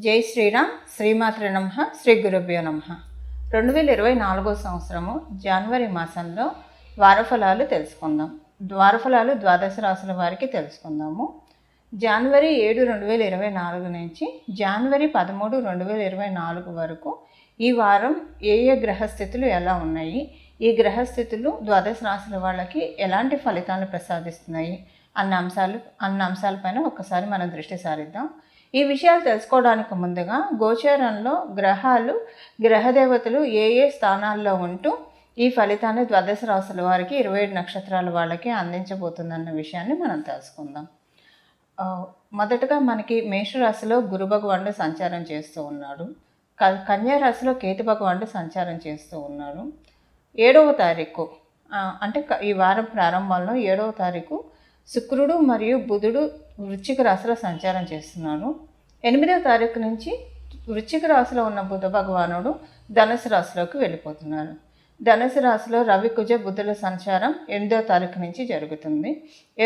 జై శ్రీరామ్. శ్రీమాత్రే నమః. శ్రీ గురుభ్యో నమః. 2024 సంవత్సరము జనవరి మాసంలో వారఫలాలు తెలుసుకుందాం. వారఫలాలు ద్వాదశ రాశుల వారికి తెలుసుకుందాము. జనవరి 7, 2024 నుంచి జనవరి 13, 2024 వరకు ఈ వారం ఏ గ్రహస్థితులు ఎలా ఉన్నాయి, ఈ గ్రహస్థితులు ద్వాదశ రాశుల వాళ్ళకి ఎలాంటి ఫలితాలను ప్రసాదిస్తున్నాయి అన్న అంశాలపైన ఒకసారి మనం దృష్టి సారిద్దాం. ఈ విషయాలు తెలుసుకోవడానికి ముందుగా గోచారంలో గ్రహాలు, గ్రహదేవతలు ఏ స్థానాల్లో ఉంటూ ఈ ఫలితాన్ని ద్వాదశ రాశుల వారికి 27 నక్షత్రాల వాళ్ళకి అందించబోతుందన్న విషయాన్ని మనం తెలుసుకుందాం. మొదటగా మనకి మేషరాశిలో గురు భగవానుడు సంచారం చేస్తూ ఉన్నాడు. కన్యా రాశిలో కేతు భగవానుడు సంచారం చేస్తూ ఉన్నారు. 7వ తారీఖు అంటే ఈ వారం ప్రారంభంలో 7వ తారీఖు శుక్రుడు మరియు బుధుడు వృశ్చిక రాశిలో సంచారం చేస్తున్నారు. 8వ తారీఖు నుంచి వృశ్చిక రాశిలో ఉన్న బుధ భగవానుడు ధనుసు రాశిలోకి వెళ్ళిపోతున్నారు. ధనుసు రాశిలో రవి కుజ బుధుల సంచారం 8వ తారీఖు నుంచి జరుగుతుంది.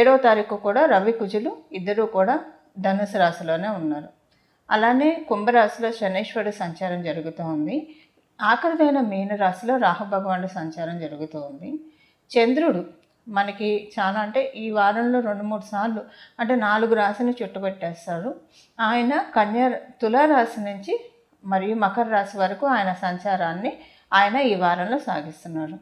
7వ తారీఖు కూడా రవి కుజులు ఇద్దరూ కూడా ధనుసు రాశిలోనే ఉన్నారు. అలానే కుంభరాశిలో శనీశ్వరుడు సంచారం జరుగుతూ ఉంది. ఆఖరిదైన మీన రాశిలో రాహు భగవానుడు సంచారం జరుగుతూ ఉంది. చంద్రుడు మనకి చాలా అంటే ఈ వారంలో 2-3 సార్లు అంటే 4 రాశిని చుట్టుపెట్టేస్తాడు. ఆయన తులారాశి నుంచి మరియు మకర రాశి వరకు ఆయన సంచారాన్ని ఆయన ఈ వారంలో సాగిస్తున్నారు.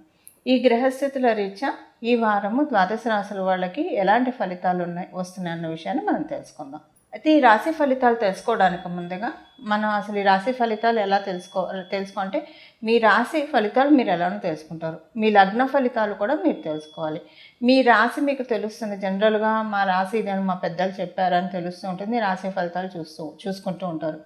ఈ గ్రహస్థితుల రీత్యా ఈ వారము ద్వాదశ రాశుల వాళ్ళకి ఎలాంటి ఫలితాలు వస్తున్నాయి అన్న విషయాన్ని మనం తెలుసుకుందాం. అయితే ఈ రాశి ఫలితాలు తెలుసుకోవడానికి ముందుగా మనం అసలు ఈ రాశి ఫలితాలు ఎలా తెలుసుకుంటే మీ రాశి ఫలితాలు మీరు ఎలానో తెలుసుకుంటారు. మీ లగ్న ఫలితాలు కూడా మీరు తెలుసుకోవాలి. మీ రాశి మీకు తెలుస్తుంది. జనరల్గా మా రాశి ఇదని మా పెద్దలు చెప్పారని తెలుస్తూ ఉంటుంది. రాశి ఫలితాలు చూసుకుంటూ ఉంటారు.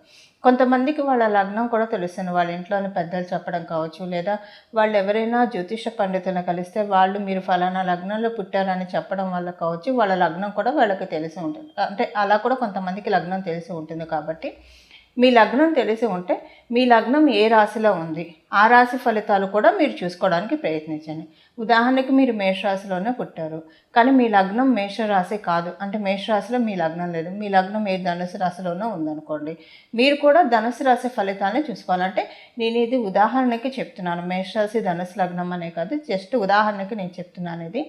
కొంతమందికి వాళ్ళ లగ్నం కూడా తెలుస్తుంది. వాళ్ళ ఇంట్లోని పెద్దలు చెప్పడం కావచ్చు, లేదా వాళ్ళు ఎవరైనా జ్యోతిష పండితులను కలిస్తే వాళ్ళు మీరు ఫలానా లగ్నంలో పుట్టారని చెప్పడం వల్ల కావచ్చు, వాళ్ళ లగ్నం కూడా వాళ్ళకి తెలిసి ఉంటుంది. అంటే అలా కూడా కొంతమందికి లగ్నం తెలిసి ఉంటుంది. కాబట్టి మీ లగ్నం తెలిసి ఉంటే మీ లగ్నం ఏ రాశిలో ఉంది ఆ రాశి ఫలితాలు కూడా మీరు చూసుకోవడానికి ప్రయత్నించండి. ఉదాహరణకి మీరు మేషరాశిలోనే పుట్టారు, కానీ మీ లగ్నం మేషరాశి కాదు, అంటే మేషరాశిలో మీ లగ్నం లేదు, మీ లగ్నం ఏ ధనుసు రాశిలోనో ఉందనుకోండి, మీరు కూడా ధనుసు రాశి ఫలితాన్ని చూసుకోవాలంటే నేను ఇది ఉదాహరణకి చెప్తున్నాను. మేషరాశి ధనుసు లగ్నం అనే కాదు, జస్ట్ ఉదాహరణకి నేను చెప్తున్నాను. ఇది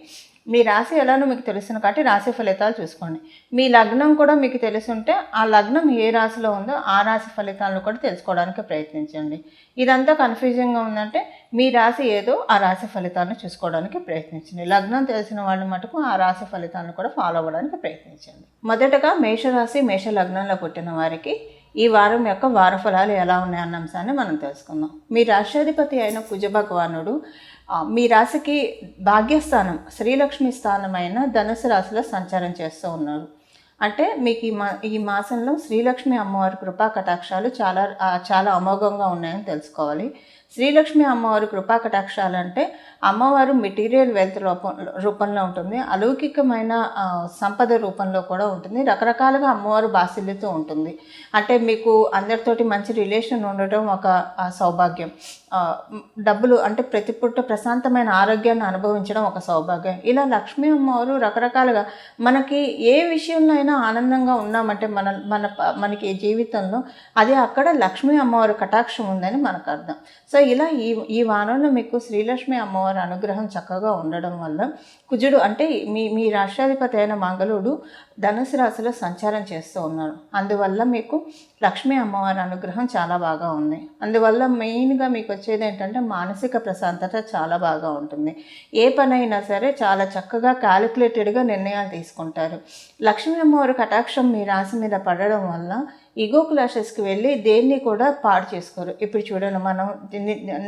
మీ రాశి ఎలానో మీకు తెలుసును కాబట్టి రాశి ఫలితాలు చూసుకోండి. మీ లగ్నం కూడా మీకు తెలుసుంటే ఆ లగ్నం ఏ రాశిలో ఉందో ఆ రాశి ఫలితాలను కూడా తెలుసుకోవడానికి ప్రయత్నించండి. ఇదంతా కన్ఫ్యూజింగ్గా ఉందంటే మీ రాశి ఏదో ఆ రాశి ఫలితాలను చూసుకోవడానికి ప్రయత్నించండి. లగ్నం తెలిసిన వాళ్ళు మటుకు ఆ రాశి ఫలితాలను కూడా ఫాలో అవ్వడానికి ప్రయత్నించండి. మొదటగా మేషరాశి మేష లగ్నంలో పుట్టిన వారికి ఈ వారం యొక్క వారఫలాలు ఎలా ఉన్నాయన్న అంశాన్ని మనం తెలుసుకుందాం. మీ రాష్ట్రాధిపతి అయిన కుజ భగవానుడు మీ రాశికి భాగ్యస్థానం శ్రీలక్ష్మి స్థానమైన ధనుసు రాశిలో సంచారం చేస్తూ ఉన్నారు. అంటే మీకు ఈ మాసంలో శ్రీలక్ష్మి అమ్మవారి కృపా కటాక్షాలు చాలా అమోఘంగా ఉన్నాయని తెలుసుకోవాలి. శ్రీలక్ష్మి అమ్మవారి కృపా కటాక్షాలు అంటే అమ్మవారు మెటీరియల్ వెల్త్ రూపంలో ఉంటుంది, అలౌకికమైన సంపద రూపంలో కూడా ఉంటుంది, రకరకాలుగా అమ్మవారు బాసిల్లుతూ ఉంటుంది. అంటే మీకు అందరితోటి మంచి రిలేషన్ ఉండటం ఒక సౌభాగ్యం, డబ్బులు అంటే ప్రతి పూట ప్రశాంతమైన ఆరోగ్యాన్ని అనుభవించడం ఒక సౌభాగ్యం. ఇలా లక్ష్మీ అమ్మవారు రకరకాలుగా మనకి ఏ విషయంలో అయినా ఆనందంగా ఉన్నామంటే మనకి జీవితంలో అది అక్కడ లక్ష్మీ అమ్మవారి కటాక్షం ఉందని మనకు అర్థం. సో ఇలా ఈ వారంలో మీకు శ్రీలక్ష్మి అమ్మవారి అనుగ్రహం చక్కగా ఉండడం వల్ల కుజుడు అంటే మీ రాష్ట్రాధిపతి అయిన మంగళుడు ధనుసు రాశిలో సంచారం చేస్తూ ఉన్నారు. అందువల్ల మీకు లక్ష్మీ అమ్మవారి అనుగ్రహం చాలా బాగా ఉంది. అందువల్ల మెయిన్గా మీకు వచ్చేది ఏంటంటే మానసిక ప్రశాంతత చాలా బాగా ఉంటుంది. ఏ పనైనా సరే చాలా చక్కగా క్యాలిక్యులేటెడ్గా నిర్ణయాలు తీసుకుంటారు. లక్ష్మీ అమ్మవారి కటాక్షం మీ రాశి మీద పడడం వల్ల ఈగో క్లాషెస్కి వెళ్ళి దేన్ని కూడా పాడు చేసుకోరు. ఇప్పుడు చూడండి, మనం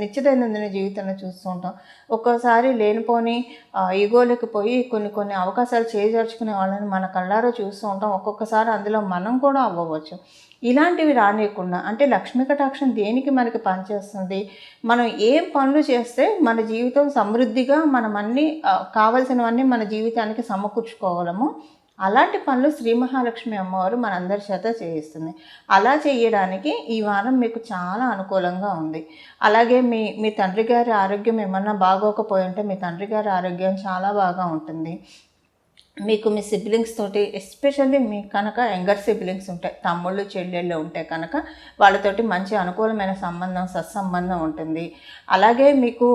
నిత్యదైనందిన జీవితంలో చూస్తూ ఉంటాం. ఒక్కోసారి లేనిపోని ఈగోలకు పోయి కొన్ని అవకాశాలు చేజార్చుకునే వాళ్ళని మన కళ్ళారో చూస్తూ ఉంటాం. ఒక్కొక్కసారి అందులో మనం కూడా అవ్వవచ్చు. ఇలాంటివి రానియకుండా అంటే లక్ష్మీ కటాక్షం దేనికి మనకి పనిచేస్తుంది, మనం ఏం పనులు చేస్తే మన జీవితం సమృద్ధిగా మనం అన్నీ కావలసినవన్నీ మన జీవితానికి సమకూర్చుకోగలము, అలాంటి పనులు శ్రీ మహాలక్ష్మి అమ్మవారు మనందరి చేత చేయిస్తుంది. అలా చేయడానికి ఈ వారం మీకు చాలా అనుకూలంగా ఉంది. అలాగే మీ తండ్రి గారి ఆరోగ్యం ఏమన్నా బాగోకపోయి ఉంటే మీ తండ్రి గారి ఆరోగ్యం చాలా బాగా ఉంటుంది. మీకు మీ సిబ్లింగ్స్ తోటి, ఎస్పెషల్లీ మీకు కనుక యంగర్ సిబ్లింగ్స్ ఉంటాయి, తమ్ముళ్ళు చెల్లెళ్ళు ఉంటే కనుక వాళ్ళతోటి మంచి అనుకూలమైన సంబంధం, సత్సంబంధం ఉంటుంది. అలాగే మీకు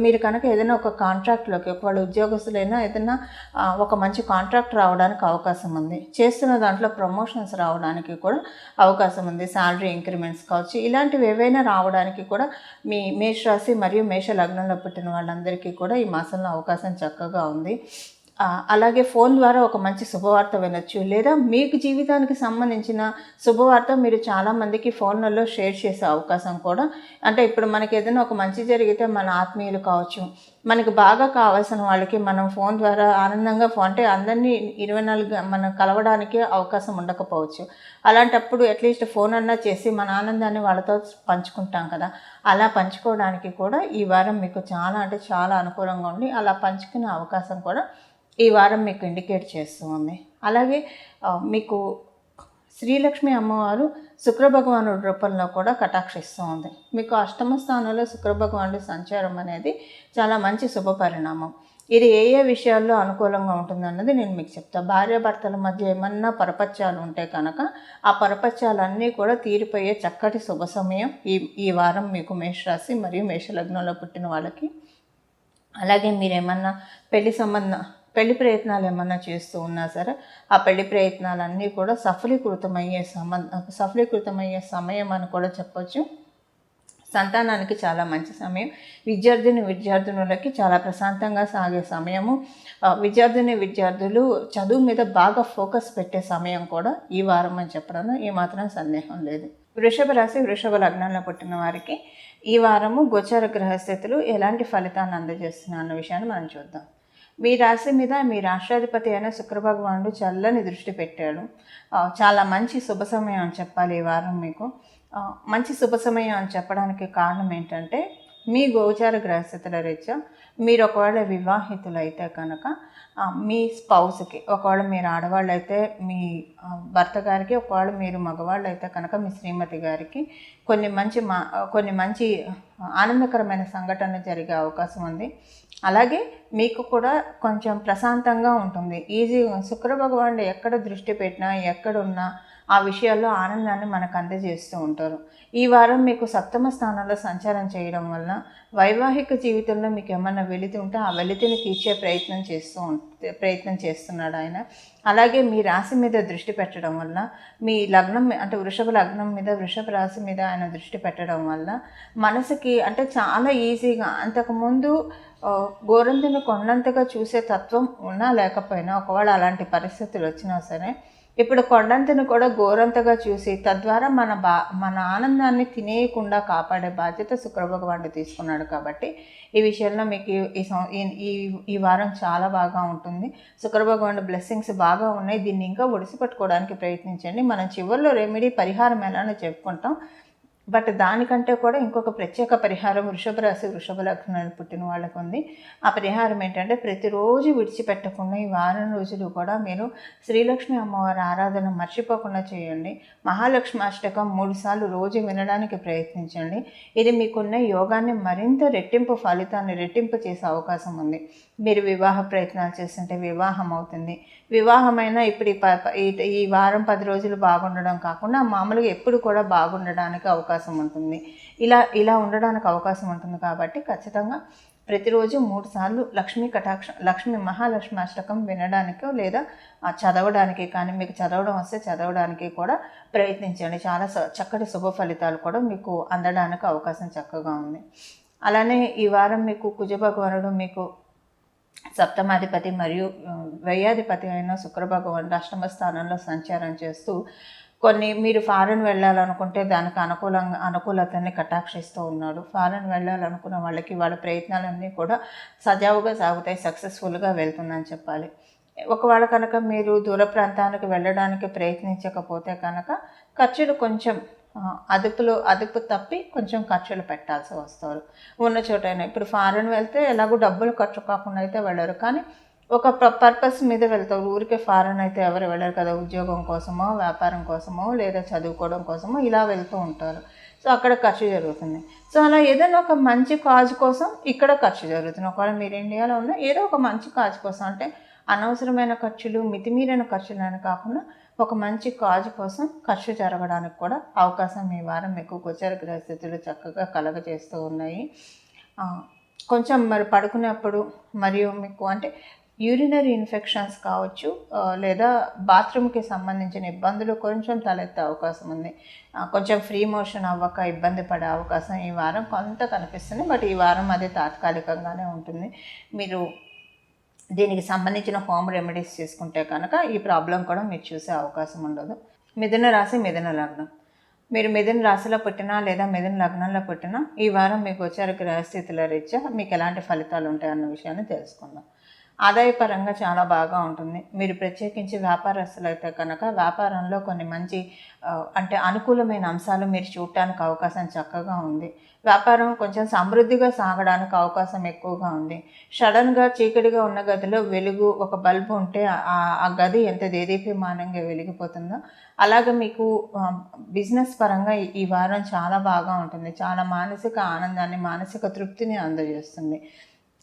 మీరు కనుక ఏదైనా ఒక కాంట్రాక్ట్లోకి, ఒకవేళ ఉద్యోగస్తులైనా ఏదైనా ఒక మంచి కాంట్రాక్ట్ రావడానికి అవకాశం ఉంది. చేస్తున్న దాంట్లో ప్రమోషన్స్ రావడానికి కూడా అవకాశం ఉంది. శాలరీ ఇంక్రిమెంట్స్ కావచ్చు, ఇలాంటివి ఏవైనా రావడానికి కూడా మీ మేషరాశి మరియు మేష లగ్నంలో పుట్టిన వాళ్ళందరికీ కూడా ఈ మాసంలో అవకాశం చక్కగా ఉంది. అలాగే ఫోన్ ద్వారా ఒక మంచి శుభవార్త వినొచ్చు, లేదా మీకు జీవితానికి సంబంధించిన శుభవార్త మీరు చాలామందికి ఫోన్లలో షేర్ చేసే అవకాశం కూడా, అంటే ఇప్పుడు మనకి ఏదైనా ఒక మంచి జరిగితే మన ఆత్మీయులు కావచ్చు, మనకు బాగా కావాల్సిన వాళ్ళకి మనం ఫోన్ ద్వారా ఆనందంగా అంటే అందరినీ 24 మనం కలవడానికి అవకాశం ఉండకపోవచ్చు. అలాంటప్పుడు అట్లీస్ట్ ఫోన్ అన్నా చేసి మన ఆనందాన్ని వాళ్ళతో పంచుకుంటాం కదా. అలా పంచుకోవడానికి కూడా ఈ వారం మీకు చాలా అంటే చాలా అనుకూలంగా ఉండి, అలా పంచుకునే అవకాశం కూడా ఈ వారం మీకు ఇండికేట్ చేస్తూ ఉంది. అలాగే మీకు శ్రీలక్ష్మి అమ్మవారు శుక్రభగవానుడి రూపంలో కూడా కటాక్షిస్తూ ఉంది. మీకు అష్టమ స్థానంలో శుక్రభగవానుడి సంచారం అనేది చాలా మంచి శుభ పరిణామం. ఇది ఏ ఏ విషయాల్లో అనుకూలంగా ఉంటుందన్నది నేను మీకు చెప్తాను. భార్యాభర్తల మధ్య ఏమన్నా పరపత్యాలు ఉంటే కనుక ఆ పరపత్యాలన్నీ కూడా తీరిపోయే చక్కటి శుభ సమయం ఈ వారం మీకు మేషరాశి మరియు మేషలగ్నంలో పుట్టిన వాళ్ళకి. అలాగే మీరేమన్నా పెళ్లి ప్రయత్నాలు ఏమన్నా చేస్తూ ఉన్నా సరే, ఆ పెళ్లి ప్రయత్నాలన్నీ కూడా సఫలీకృతమయ్యే సమయం అని కూడా చెప్పొచ్చు. సంతానానికి చాలా మంచి సమయం. విద్యార్థులకి చాలా ప్రశాంతంగా సాగే సమయము. విద్యార్థులు చదువు మీద బాగా ఫోకస్ పెట్టే సమయం కూడా ఈ వారం అని చెప్పడంలో ఏమాత్రం సందేహం లేదు. వృషభ రాశి, వృషభ లగ్నంలో పుట్టిన వారికి ఈ వారము గోచార గ్రహస్థితులు ఎలాంటి ఫలితాన్ని అందజేస్తున్నా అన్న విషయాన్ని మనం చూద్దాం. మీ రాశి మీద మీ రాష్ట్రాధిపతి అయిన శుక్రభగవానుడు చల్లని దృష్టి పెట్టాడు. చాలా మంచి శుభ సమయం అని చెప్పాలి ఈ వారం మీకు. మంచి శుభ సమయం అని చెప్పడానికి కారణం ఏంటంటే, మీ గోచార గ్రహస్థితుల రీత్యా మీరు ఒకవేళ వివాహితులైతే కనుక మీ స్పౌస్కి, ఒకవేళ మీరు ఆడవాళ్ళు అయితే మీ భర్త గారికి, ఒకవేళ మీరు మగవాళ్ళు అయితే కనుక మీ శ్రీమతి గారికి కొన్ని మంచి ఆనందకరమైన సంఘటనలు జరిగే అవకాశం ఉంది. అలాగే మీకు కూడా కొంచెం ప్రశాంతంగా ఉంటుంది. ఈజీగా శుక్రభగవానుడు ఎక్కడ దృష్టి పెట్టినా, ఎక్కడున్నా ఆ విషయాల్లో ఆనందాన్ని మనకు అందజేస్తూ ఉంటారు. ఈ వారం మీకు సప్తమ స్థానంలో సంచారం చేయడం వలన వైవాహిక జీవితంలో మీకు ఏమన్నా వెలితి ఉంటే ఆ వెలితిని తీర్చే ప్రయత్నం చేస్తున్నాడు ఆయన. అలాగే మీ రాశి మీద దృష్టి పెట్టడం వల్ల, మీ లగ్నం అంటే వృషభ లగ్నం మీద, వృషభ రాశి మీద ఆయన దృష్టి పెట్టడం వల్ల మనసుకి అంటే చాలా ఈజీగా, అంతకుముందు గోరంతను కొండంతగా చూసే తత్వం ఉన్నా లేకపోయినా, ఒకవేళ అలాంటి పరిస్థితులు వచ్చినా సరే, ఇప్పుడు కొండంతను కూడా గోరంతగా చూసి తద్వారా మన ఆనందాన్ని తినేయకుండా కాపాడే బాధ్యత శుక్రభగవానుడు తీసుకున్నాడు. కాబట్టి ఈ విషయంలో మీకు ఈ వారం చాలా బాగా ఉంటుంది. శుక్రభగవానుడు బ్లెస్సింగ్స్ బాగా ఉన్నాయి. దీన్ని ఇంకా ఒడిసిపట్టుకోవడానికి ప్రయత్నించండి. మనం చివరిలో రెమెడీ పరిహారం ఎలానో చెప్పుకుంటాం. బట్ దానికంటే కూడా ఇంకొక ప్రత్యేక పరిహారం వృషభ రాశి, వృషభ లగ్నాలు పుట్టిన వాళ్ళకు ఉంది. ఆ పరిహారం ఏంటంటే, ప్రతిరోజు విడిచిపెట్టకుండా ఈ వారం రోజులు కూడా మీరు శ్రీలక్ష్మి అమ్మవారి ఆరాధన మర్చిపోకుండా చేయండి. మహాలక్ష్మి అష్టకం 3 సార్లు రోజు వినడానికి ప్రయత్నించండి. ఇది మీకున్న యోగాన్ని మరింత ఫలితాన్ని రెట్టింపు చేసే అవకాశం ఉంది. మీరు వివాహ ప్రయత్నాలు చేస్తుంటే వివాహం అవుతుంది. వివాహమైన ఇప్పుడు ఈ వారం 10 రోజులు బాగుండడం కాకుండా మామూలుగా ఎప్పుడు కూడా బాగుండడానికి అవకాశం ఉంటుంది. ఇలా ఉండడానికి అవకాశం ఉంటుంది. కాబట్టి ఖచ్చితంగా ప్రతిరోజు 3 సార్లు లక్ష్మీ మహాలక్ష్మి అష్టకం వినడానికో లేదా చదవడానికి కానీ, మీకు చదవడం వస్తే చదవడానికి కూడా ప్రయత్నించండి. చాలా చక్కటి శుభ ఫలితాలు కూడా మీకు అందడానికి అవకాశం చక్కగా ఉంది. అలానే ఈ వారం మీకు కుజభగవానుడు మీకు సప్తమాధిపతి మరియు వ్యయాధిపతి అయిన శుక్రభగవానుడు అష్టమ స్థానంలో సంచారం చేస్తూ మీరు ఫారెన్ వెళ్ళాలనుకుంటే దానికి అనుకూలతని కటాక్షిస్తూ ఉన్నాడు. ఫారెన్ వెళ్ళాలనుకున్న వాళ్ళకి వాళ్ళ ప్రయత్నాలన్నీ కూడా సజావుగా సాగుతాయి, సక్సెస్ఫుల్గా వెళ్తుందని చెప్పాలి. ఒకవేళ కనుక మీరు దూర ప్రాంతానికి వెళ్ళడానికి ప్రయత్నించకపోతే కనుక ఖర్చులు కొంచెం అదుపు తప్పి కొంచెం ఖర్చులు పెట్టాల్సి వస్తారు ఉన్న చోటైనా. ఇప్పుడు ఫారెన్ వెళ్తే ఎలాగో డబ్బులు ఖర్చు కాకుండా అయితే వెళ్ళరు, కానీ ఒక పర్పస్ మీద వెళ్తారు. ఊరికే ఫారెన్ అయితే ఎవరు వెళ్ళరు కదా, ఉద్యోగం కోసమో, వ్యాపారం కోసమో, లేదా చదువుకోవడం కోసమో ఇలా వెళ్తూ ఉంటారు. సో అక్కడ ఖర్చు జరుగుతుంది. సో అలా ఏదైనా ఒక మంచి కాజ్ కోసం ఇక్కడ ఖర్చు జరుగుతుంది. ఒకవేళ మీరు ఇండియాలో ఉన్న ఏదో ఒక మంచి కాజ్ కోసం, అంటే అనవసరమైన ఖర్చులు, మితిమీరిన ఖర్చులని కాకుండా ఒక మంచి కాజ్ కోసం ఖర్చు జరగడానికి కూడా అవకాశం ఈ వారం మీకు గోచర గ్రహస్థితులు చక్కగా కలగజేస్తూ ఉన్నాయి. కొంచెం మరి పడుకునేప్పుడు మరియు మీకు అంటే యూరినరీ ఇన్ఫెక్షన్స్ కావచ్చు, లేదా బాత్రూమ్కి సంబంధించిన ఇబ్బందులు కొంచెం తలెత్తే అవకాశం ఉంది. కొంచెం ఫ్రీ మోషన్ అవ్వక ఇబ్బంది పడే అవకాశం ఈ వారం కొంత కనిపిస్తుంది. బట్ ఈ వారం అది తాత్కాలికంగానే ఉంటుంది. మీరు దీనికి సంబంధించిన హోమ్ రెమెడీస్ చేసుకుంటే కనుక ఈ ప్రాబ్లం కూడా మీరు చూసే అవకాశం ఉండదు. మిథున రాశి, మిథున లగ్నం. మీరు మిథున రాశిలో పుట్టినా లేదా మిథున లగ్నంలో పుట్టినా ఈ వారం మీకు గోచర గ్రహస్థితుల రీత్యా మీకు ఎలాంటి ఫలితాలు ఉంటాయన్న విషయాన్ని తెలుసుకుందాం. ఆదాయపరంగా చాలా బాగా ఉంటుంది. మీరు ప్రత్యేకించి వ్యాపారస్తులు అయితే కనుక వ్యాపారంలో కొన్ని మంచి అంటే అనుకూలమైన అంశాలు మీరు చూడటానికి అవకాశం చక్కగా ఉంది. వ్యాపారం కొంచెం సమృద్ధిగా సాగడానికి అవకాశం ఎక్కువగా ఉంది. సడన్గా చీకటిగా ఉన్న గదిలో వెలుగు, ఒక బల్బు ఉంటే ఆ గది ఎంత దేదీప్యమానంగా వెలిగిపోతుందో అలాగే మీకు బిజినెస్ పరంగా ఈ వారం చాలా బాగా ఉంటుంది. చాలా మానసిక ఆనందాన్ని, మానసిక తృప్తిని అందజేస్తుంది.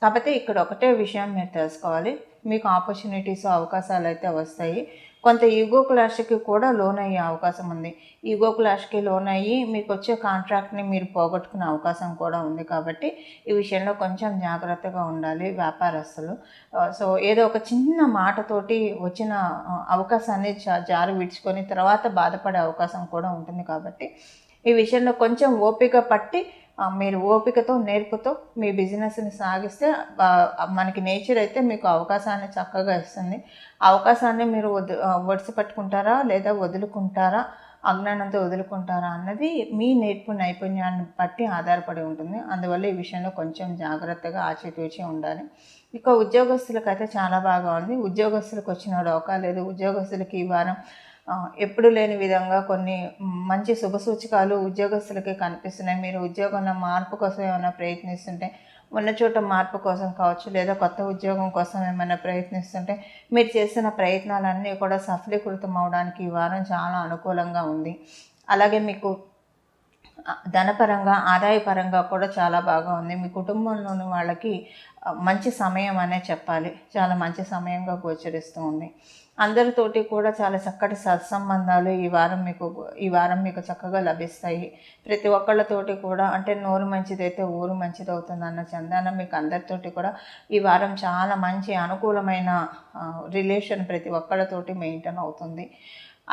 కాకపోతే ఇక్కడ ఒకటే విషయం మీరు తెలుసుకోవాలి, మీకు ఆపర్చునిటీస్, అవకాశాలు అయితే వస్తాయి. కొంత ఈగో క్లాష్కి కూడా లోన్ అయ్యే అవకాశం ఉంది. ఈగో క్లాష్కి లోన్ అయ్యి మీకు వచ్చే కాంట్రాక్ట్ని మీరు పోగొట్టుకునే అవకాశం కూడా ఉంది. కాబట్టి ఈ విషయంలో కొంచెం జాగ్రత్తగా ఉండాలి వ్యాపారస్తులు. సో ఏదో ఒక చిన్న మాటతోటి వచ్చిన అవకాశాన్ని జారి విడుచుకొని తర్వాత బాధపడే అవకాశం కూడా ఉంటుంది. కాబట్టి ఈ విషయంలో కొంచెం ఓపిక పట్టి మీరు ఓపికతో, నేర్పుతో మీ బిజినెస్ని సాగిస్తే మనకి నేచర్ అయితే మీకు అవకాశాన్ని చక్కగా ఇస్తుంది. అవకాశాన్ని మీరు ఒడిసి పట్టుకుంటారా లేదా వదులుకుంటారా, అజ్ఞానంతో వదులుకుంటారా అన్నది మీ నేర్పు నైపుణ్యాన్ని బట్టి ఆధారపడి ఉంటుంది. అందువల్ల ఈ విషయంలో కొంచెం జాగ్రత్తగా ఆచితూచి ఉండాలి. ఇక ఉద్యోగస్తులకైతే చాలా బాగా ఉంది. ఉద్యోగస్తులకు వచ్చిన డోకా లేదు. ఉద్యోగస్తులకి ఈ వారం ఎప్పుడు లేని విధంగా కొన్ని మంచి శుభసూచకాలు ఉద్యోగస్తులకి కనిపిస్తున్నాయి. మీరు ఉద్యోగంలో మార్పు కోసం ఏమైనా ప్రయత్నిస్తుంటే, ఉన్న చోట మార్పు కోసం కావచ్చు, లేదా కొత్త ఉద్యోగం కోసం ఏమైనా ప్రయత్నిస్తుంటే మీరు చేసిన ప్రయత్నాలన్నీ కూడా సఫలీకృతం అవడానికి ఈ వారం చాలా అనుకూలంగా ఉంది. అలాగే మీకు ధనపరంగా, ఆదాయపరంగా కూడా చాలా బాగా ఉంది. మీ కుటుంబంలోని వాళ్ళకి మంచి సమయం అనే చెప్పాలి. చాలా మంచి సమయంగా గోచరిస్తూ ఉంది. అందరితోటి కూడా చాలా చక్కటి సత్సంబంధాలు ఈ వారం మీకు చక్కగా లభిస్తాయి. ప్రతి ఒక్కళ్ళతోటి కూడా అంటే నోరు మంచిదైతే ఊరు మంచిది అవుతుంది అన్న చందానం మీకు అందరితోటి కూడా ఈ వారం చాలా మంచి అనుకూలమైన రిలేషన్ ప్రతి ఒక్కళ్ళతోటి మెయింటైన్ అవుతుంది.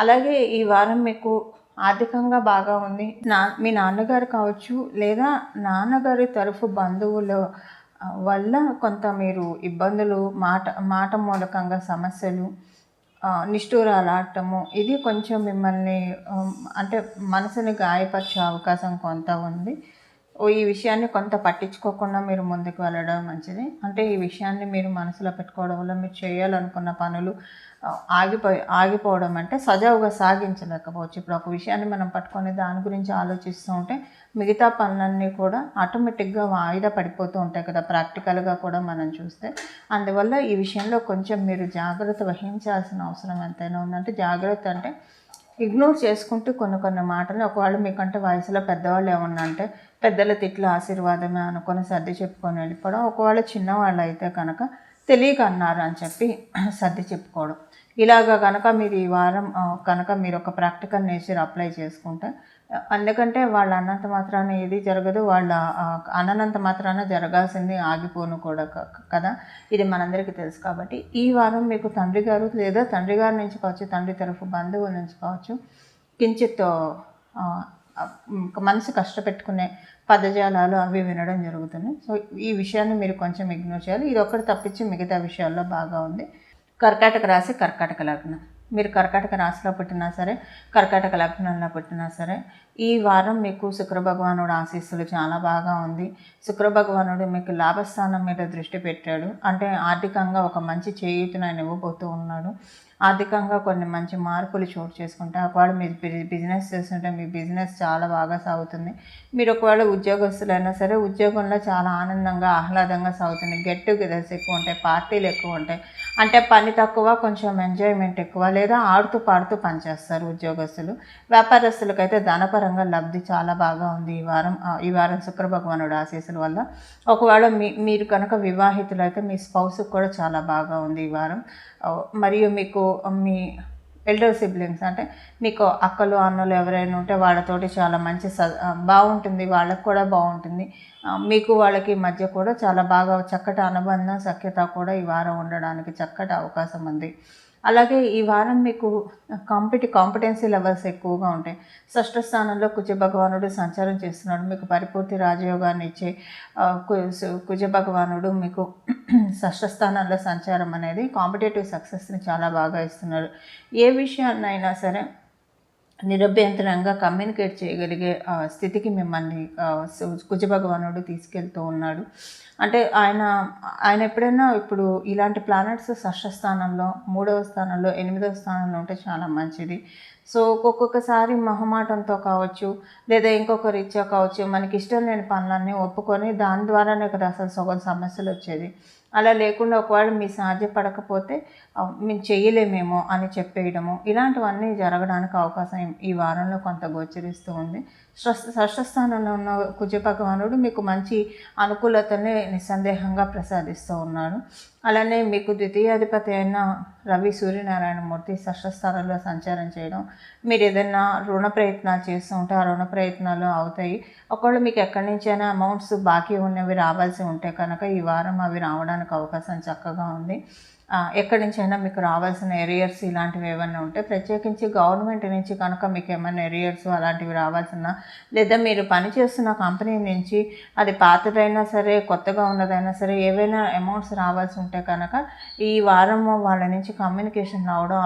అలాగే ఈ వారం మీకు ఆర్థికంగా బాగా ఉంది. మీ నాన్నగారు కావచ్చు లేదా నాన్నగారి తరఫు బంధువుల వల్ల కొంత మీరు ఇబ్బందులు, మాట మూలకంగా సమస్యలు, నిష్ఠూరాలు ఆడటము, ఇది కొంచెం మిమ్మల్ని అంటే మనసుని గాయపరిచే అవకాశం కొంత ఉంది. ఈ విషయాన్ని కొంత పట్టించుకోకుండా మీరు ముందుకు వెళ్ళడం మంచిది. అంటే ఈ విషయాన్ని మీరు మనసులో పెట్టుకోవడం వల్ల మీరు చేయాలనుకున్న పనులు ఆగిపోవడం అంటే సజావుగా సాగించలేకపోవచ్చు. ఇప్పుడు ఒక విషయాన్ని మనం పట్టుకొని దాని గురించి ఆలోచిస్తూ ఉంటే మిగతా పనులన్నీ కూడా ఆటోమేటిక్గా వాయిదా పడిపోతూ ఉంటాయి కదా, ప్రాక్టికల్గా కూడా మనం చూస్తే. అందువల్ల ఈ విషయంలో కొంచెం మీరు జాగ్రత్త వహించాల్సిన అవసరం ఎంతైనా ఉందంటే, జాగ్రత్త అంటే ఇగ్నోర్ చేసుకుంటూ కొన్ని మాటలు, ఒకవేళ మీకంటే వయసులో పెద్దవాళ్ళు ఏమన్నా అంటే పెద్దల తిట్లు ఆశీర్వాదమే అనుకొని సర్ది చెప్పుకొని వెళ్ళిపోవడం. ఒకవేళ చిన్నవాళ్ళు అయితే కనుక తెలియక అన్నారు అని చెప్పి సర్ది చెప్పుకోవడం. ఇలాగా కనుక మీరు ఈ వారం కనుక మీరు ఒక ప్రాక్టికల్ నేచర్ అప్లై చేసుకుంటే, ఎందుకంటే వాళ్ళు అన్నంత మాత్రాన ఏది జరగదు, వాళ్ళ అన్నంత మాత్రాన జరగాల్సింది ఆగిపోను కూడా కదా, ఇది మనందరికీ తెలుసు. కాబట్టి ఈ వారం మీకు తండ్రి గారు లేదా తండ్రి గారి నుంచి కావచ్చు, తండ్రి తరఫు బంధువుల నుంచి కావచ్చు, కించిత్ మనసు కష్టపెట్టుకునే పదజాలాలు అవి వినడం జరుగుతుంది. సో ఈ విషయాన్ని మీరు కొంచెం ఇగ్నోర్ చేయాలి. ఇది ఒక్కటి తప్పించి మిగతా విషయాల్లో బాగా ఉంది. కర్కాటక రాశి, కర్కాటక లగ్నం. మీరు కర్కాటక రాశిలో పుట్టినా సరే, కర్కాటక లగ్నంలో పుట్టినా సరే, ఈ వారం మీకు శుక్ర భగవానుడు ఆశీస్సులు చాలా బాగా ఉంది. శుక్ర భగవానుడు మీకు లాభస్థానం మీద దృష్టి పెట్టాడు. అంటే ఆర్థికంగా ఒక మంచి చేయూతను ఆయన ఇవ్వబోతూ ఉన్నాడు. ఆర్థికంగా కొన్ని మంచి మార్పులు చోటు చేసుకుంటే, ఒకవేళ మీరు బిజినెస్ చేస్తుంటే మీ బిజినెస్ చాలా బాగా సాగుతుంది. మీరు ఒకవేళ ఉద్యోగస్తులైనా సరే ఉద్యోగంలో చాలా ఆనందంగా, ఆహ్లాదంగా సాగుతుంది. గెట్ టుగెదర్స్ ఎక్కువ ఉంటాయి, పార్టీలు ఎక్కువ ఉంటాయి. అంటే పని తక్కువ, కొంచెం ఎంజాయ్మెంట్ ఎక్కువ, లేదా ఆడుతూ పాడుతూ పనిచేస్తారు ఉద్యోగస్తులు. వ్యాపారస్తులకైతే ధనపర విద్యాపరంగా లబ్ధి చాలా బాగా ఉంది ఈ వారం శుక్ర భగవానుడు ఆశీస్సుల వల్ల. ఒకవేళ మీరు కనుక వివాహితులైతే మీ స్పౌస్కి కూడా చాలా బాగా ఉంది ఈ వారం. మరియు మీకు మీ ఎల్డర్ సిబ్లింగ్స్ అంటే మీకు అక్కలు అన్నలు ఎవరైనా ఉంటే వాళ్ళతోటి చాలా మంచి బాగుంటుంది, వాళ్ళకు కూడా బాగుంటుంది. మీకు వాళ్ళకి మధ్య కూడా చాలా బాగా చక్కటి అనుబంధం సఖ్యత కూడా ఈ వారం ఉండడానికి చక్కటి అవకాశం ఉంది. అలాగే ఈ వారం మీకు కాంపిటెన్సీ లెవెల్స్ ఎక్కువగా ఉంటాయి. షష్ఠ స్థానంలో కుజ భగవానుడు సంచారం చేస్తున్నాడు. మీకు పరిపూర్తి రాజయోగాన్ని ఇచ్చే కుజ భగవానుడు మీకు షష్ఠ స్థానంలో సంచారం అనేది కాంపిటేటివ్ సక్సెస్ని చాలా బాగా ఇస్తున్నారు. ఏ విషయాన్నైనా సరే నిరభ్యంతరంగా కమ్యూనికేట్ చేయగలిగే స్థితికి మిమ్మల్ని కుజ భగవానుడు తీసుకెళ్తూ ఉన్నాడు. అంటే ఆయన ఎప్పుడైనా ఇప్పుడు ఇలాంటి ప్లానెట్స్ షష్ఠ స్థానంలో, 3వ స్థానంలో, 8వ స్థానంలో ఉంటే చాలా మంచిది. సో ఒక్కొక్కసారి మొహమాటంతో కావచ్చు, లేదా ఇంకొక రీత్యా కావచ్చు, మనకి ఇష్టం లేని పనులన్నీ ఒప్పుకొని దాని ద్వారానే కదా అసలు సగం సమస్యలు వచ్చేది. అలా లేకుండా ఒకవేళ మీ సాధ్యపడకపోతే మేము చేయలేమేమో అని చెప్పేయడము, ఇలాంటివన్నీ జరగడానికి అవకాశం ఈ వారంలో కొంత గోచరిస్తూ ఉంది. షష్ఠ స్థానంలో ఉన్న కుజ భగవానుడు మీకు మంచి అనుకూలతని నిస్సందేహంగా ప్రసాదిస్తూ ఉన్నాడు. అలానే మీకు ద్వితీయాధిపతి అయిన రవి సూర్యనారాయణమూర్తి షష్ఠ స్థానంలో సంచారం చేయడం, మీరు ఏదైనా రుణ ప్రయత్నాలు చేస్తూ ఉంటే ఆ రుణ ప్రయత్నాలు అవుతాయి. ఒకవేళ మీకు ఎక్కడి నుంచైనా అమౌంట్స్ బాకీ ఉన్నవి రావాల్సి ఉంటే కనుక ఈ వారం అవి రావడానికి అవకాశం చక్కగా ఉంది. ఎక్కడి నుంచైనా మీకు రావాల్సిన ఎరియర్స్ ఇలాంటివి ఏమైనా ఉంటే, ప్రత్యేకించి గవర్నమెంట్ నుంచి కనుక మీకు ఏమైనా ఎరియర్స్ అలాంటివి రావాల్సిన, లేదా మీరు పనిచేస్తున్న కంపెనీ నుంచి అది పాతదైనా సరే కొత్తగా ఉన్నదైనా సరే ఏవైనా అమౌంట్స్ రావాల్సి ఉంటే కనుక ఈ వారము వాళ్ళ నుంచి కమ్యూనికేషన్ రావడం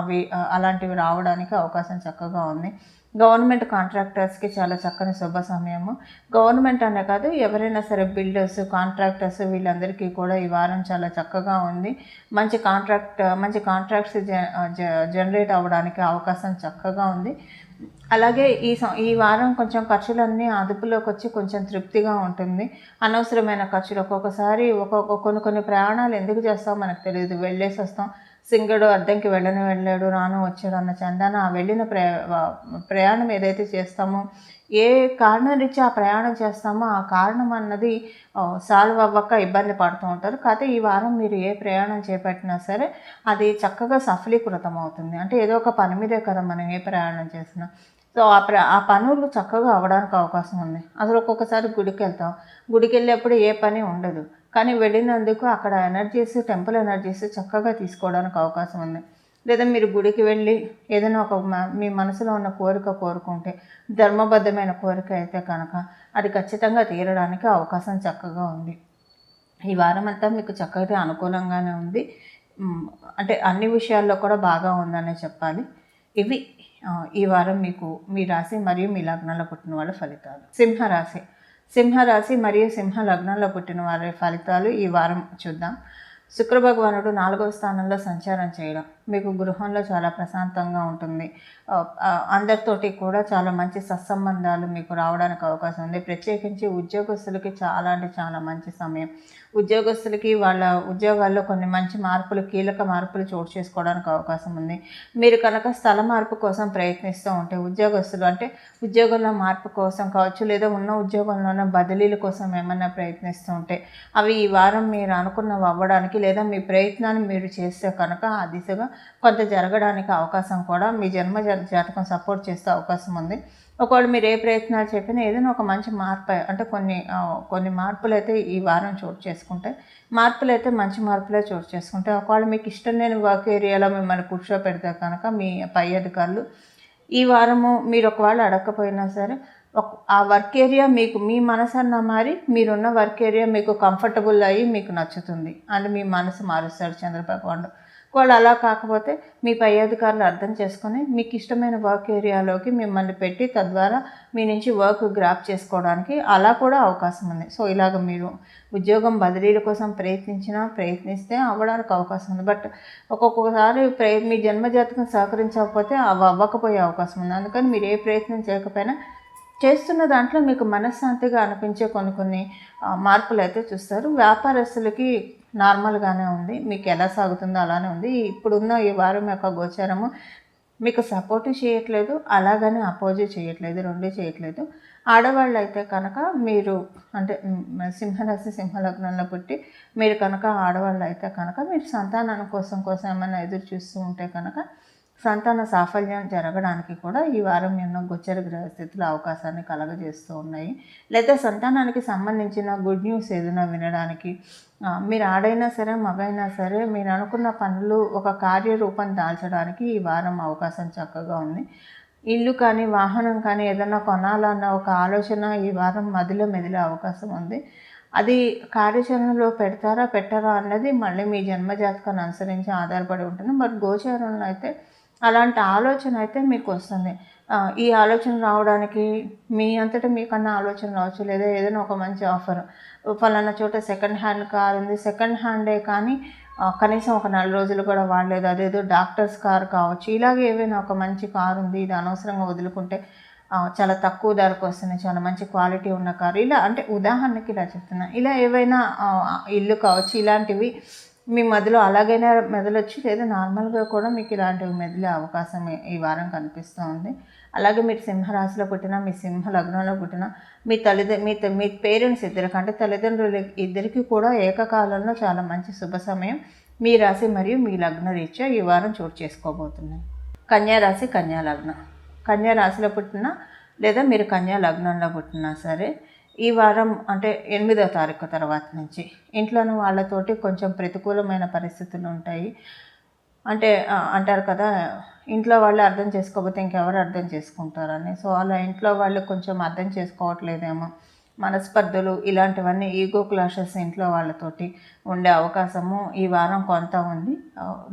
అలాంటివి రావడానికి అవకాశం చక్కగా ఉంది. గవర్నమెంట్ కాంట్రాక్టర్స్కి చాలా చక్కని శుభ సమయము. గవర్నమెంట్ అనే కాదు, ఎవరైనా సరే బిల్డర్స్, కాంట్రాక్టర్స్ వీళ్ళందరికీ కూడా ఈ వారం చాలా చక్కగా ఉంది. మంచి కాంట్రాక్ట్స్ జనరేట్ అవ్వడానికి అవకాశం చక్కగా ఉంది. అలాగే ఈ వారం కొంచెం ఖర్చులన్నీ అదుపులోకి వచ్చి కొంచెం తృప్తిగా ఉంటుంది. అనవసరమైన ఖర్చులు ఒక్కొక్కసారి కొన్ని ప్రయాణాలు ఎందుకు చేస్తామో మనకు తెలియదు. వెళ్ళేసి వస్తాం, సింగడు అద్దంకి వెళ్ళాడు రాను వచ్చాడు అన్న చందాన ఆ వెళ్ళిన ప్రయాణం ఏదైతే చేస్తామో, ఏ కారణం నుంచి ఆ ప్రయాణం చేస్తామో ఆ కారణం అన్నది సాల్వ్ అవ్వక ఇబ్బంది పడుతూ ఉంటారు. కాకపోతే ఈ వారం మీరు ఏ ప్రయాణం చేపట్టినా సరే అది చక్కగా సఫలీకృతం అవుతుంది. అంటే ఏదో ఒక పని మీదే కదా మనం ఏ ప్రయాణం చేసినా. సో ఆ పనులు చక్కగా అవ్వడానికి అవకాశం ఉంది. అసలు ఒక్కొక్కసారి గుడికి వెళ్తాం, గుడికి వెళ్ళేప్పుడు ఏ పని ఉండదు, కానీ వెళ్ళినందుకు అక్కడ టెంపుల్ ఎనర్జీస్ చక్కగా తీసుకోవడానికి అవకాశం ఉంది. లేదా మీరు గుడికి వెళ్ళి ఏదైనా మీ మనసులో ఉన్న కోరుకుంటే, ధర్మబద్ధమైన కోరిక అయితే కనుక అది ఖచ్చితంగా తీరడానికి అవకాశం చక్కగా ఉంది. ఈ వారం అంతా మీకు చక్కగా అనుకూలంగానే ఉంది. అంటే అన్ని విషయాల్లో కూడా బాగా ఉందనే చెప్పాలి. ఇవి ఈ వారం మీకు మీ రాశి మరియు మీ లగ్నంలో పుట్టిన వాళ్ళ ఫలితాలు. సింహరాశి మరియు సింహ లగ్నంలో పుట్టిన వారి ఫలితాలు ఈ వారం చూద్దాం. శుక్ర భగవానుడు 4వ స్థానంలో సంచారం చేయడం మీకు గృహంలో చాలా ప్రశాంతంగా ఉంటుంది. అందరితోటి కూడా చాలా మంచి సత్సంబంధాలు మీకు రావడానికి అవకాశం ఉంది. ప్రత్యేకించి ఉద్యోగస్తులకి చాలా అంటే చాలా మంచి సమయం. ఉద్యోగస్తులకి వాళ్ళ ఉద్యోగాల్లో కొన్ని మంచి కీలక మార్పులు చోటు చేసుకోవడానికి అవకాశం ఉంది. మీరు కనుక స్థల మార్పు కోసం ప్రయత్నిస్తూ ఉంటే, ఉద్యోగస్తులు అంటే ఉద్యోగంలో మార్పు కోసం కావచ్చు, లేదా ఉన్న ఉద్యోగంలోనే బదిలీల కోసం ఏమైనా ప్రయత్నిస్తూ ఉంటే అవి ఈ వారం మీరు అనుకున్నవి అవ్వడానికి, లేదా మీ ప్రయత్నాన్ని మీరు చేస్తే కనుక ఆ దిశగా కొంత జరగడానికి అవకాశం కూడా మీ జన్మ జాతకం సపోర్ట్ చేసే అవకాశం ఉంది. ఒకవేళ మీరు ఏ ప్రయత్నాలు చెప్పినా ఏదైనా ఒక మంచి మార్పు అంటే కొన్ని మార్పులు అయితే ఈ వారం చోటు చేసుకుంటాయి. మంచి మార్పులే చోటు చేసుకుంటాయి. ఒకవేళ మీకు ఇష్టం లేని వర్క్ ఏరియాలో మిమ్మల్ని కూర్చోపెడితే కనుక మీ పై అధికారులు ఈ వారము మీరు ఒకవేళ అడగకపోయినా సరే ఆ వర్క్ ఏరియా మీకు మీ మనసన్న మారి మీరున్న వర్క్ ఏరియా మీకు కంఫర్టబుల్ అయ్యి మీకు నచ్చుతుంది అండ్ మీ మనసు మారుస్తాడు చంద్రభగవానుడు. వాళ్ళు అలా కాకపోతే మీ పై అధికారులు అర్థం చేసుకొని మీకు ఇష్టమైన వర్క్ ఏరియాలోకి మిమ్మల్ని పెట్టి తద్వారా మీ నుంచి వర్క్ గ్రాప్ చేసుకోవడానికి అలా కూడా అవకాశం ఉంది. సో ఇలాగ మీరు ఉద్యోగం బదిలీల కోసం ప్రయత్నిస్తే అవ్వడానికి అవకాశం ఉంది. బట్ ఒక్కొక్కసారి మీ జన్మజాతకం సహకరించకపోతే అవి అవ్వకపోయే అవకాశం ఉంది. అందుకని మీరు ఏ ప్రయత్నం చేయకపోయినా చేస్తున్న దాంట్లో మీకు మనశ్శాంతిగా అనిపించే కొన్ని మార్పులు అయితే చూస్తారు. వ్యాపారస్తులకి నార్మల్గానే ఉంది, మీకు ఎలా సాగుతుందో అలానే ఉంది. ఇప్పుడున్న ఈ వారం యొక్క గోచారము మీకు సపోర్ట్ చేయట్లేదు, అలాగని అపోజ్ చేయట్లేదు, 2 చేయట్లేదు. ఆడవాళ్ళైతే కనుక మీరు అంటే సింహరాశి, సింహలగ్నంలో పుట్టి మీరు కనుక ఆడవాళ్ళైతే కనుక మీరు సంతానం కోసం ఏమైనా ఎదురు చూస్తూ ఉంటే కనుక సంతాన సాఫల్యం జరగడానికి కూడా ఈ వారం ఎన్నో గోచర గ్రహస్థితులు అవకాశాన్ని కలగజేస్తూ ఉన్నాయి. లేదా సంతానానికి సంబంధించిన గుడ్ న్యూస్ ఏదైనా వినడానికి మీరు ఆడైనా సరే మగైనా సరే మీరు అనుకున్న పనులు ఒక కార్యరూపం దాల్చడానికి ఈ వారం అవకాశం చక్కగా ఉంది. ఇల్లు కానీ వాహనం కానీ ఏదైనా కొనాలన్న ఒక ఆలోచన ఈ వారం మదిలో మెదిలే అవకాశం ఉంది. అది కార్యాచరణలో పెడతారా పెట్టారా అన్నది మళ్ళీ మీ జన్మజాతకాన్ని అనుసరించి ఆధారపడి ఉంటుంది. బట్ గోచారంలో అయితే అలాంటి ఆలోచన అయితే మీకు వస్తుంది. ఈ ఆలోచన రావడానికి మీ అంతటా మీకన్నా ఆలోచన రావచ్చు. లేదా ఏదైనా ఒక మంచి ఆఫర్, ఫలానా చోట సెకండ్ హ్యాండ్ కార్ ఉంది, సెకండ్ హ్యాండే కానీ కనీసం ఒక 4 రోజులు కూడా వాడలేదు, అదేదో డాక్టర్స్ కార్ కావచ్చు. ఇలాగే ఏవైనా ఒక మంచి కారు ఉంది, ఇది అనవసరంగా వదులుకుంటే చాలా తక్కువ ధరకు వస్తుంది, చాలా మంచి క్వాలిటీ ఉన్న కారు, ఇలా అంటే ఉదాహరణకి ఇలా చెప్తున్నా. ఇలా ఏవైనా ఇల్లు కావచ్చు, ఇలాంటివి మీ మధ్యలో అలాగైనా మెదలొచ్చు, లేదా నార్మల్గా కూడా మీకు ఇలాంటివి మెదిలే అవకాశం ఈ వారం కనిపిస్తూ ఉంది. అలాగే మీరు సింహరాశిలో పుట్టినా, మీ సింహ లగ్నంలో పుట్టినా, మీ పేరెంట్స్ ఇద్దరికి అంటే తల్లిదండ్రులు ఇద్దరికి కూడా ఏకకాలంలో చాలా మంచి శుభ సమయం మీ రాశి మరియు మీ లగ్న రీత్యా ఈ వారం చోటు చేసుకోబోతున్నాయి. కన్యా రాశి, కన్యా లగ్నం. కన్యా రాశిలో పుట్టినా లేదా మీరు కన్యా లగ్నంలో పుట్టినా సరే ఈ వారం అంటే 8వ తారీఖు తర్వాత నుంచి ఇంట్లోని వాళ్ళతోటి కొంచెం ప్రతికూలమైన పరిస్థితులు ఉంటాయి. అంటే అంటారు కదా, ఇంట్లో వాళ్ళు అర్థం చేసుకోకపోతే ఇంకెవరు అర్థం చేసుకుంటారని. సో అలా ఇంట్లో వాళ్ళు కొంచెం అర్థం చేసుకోవట్లేదేమో, మనస్పర్ధలు ఇలాంటివన్నీ, ఈగో క్లాషెస్ ఇంట్లో వాళ్ళతోటి ఉండే అవకాశము ఈ వారం కొంత ఉంది.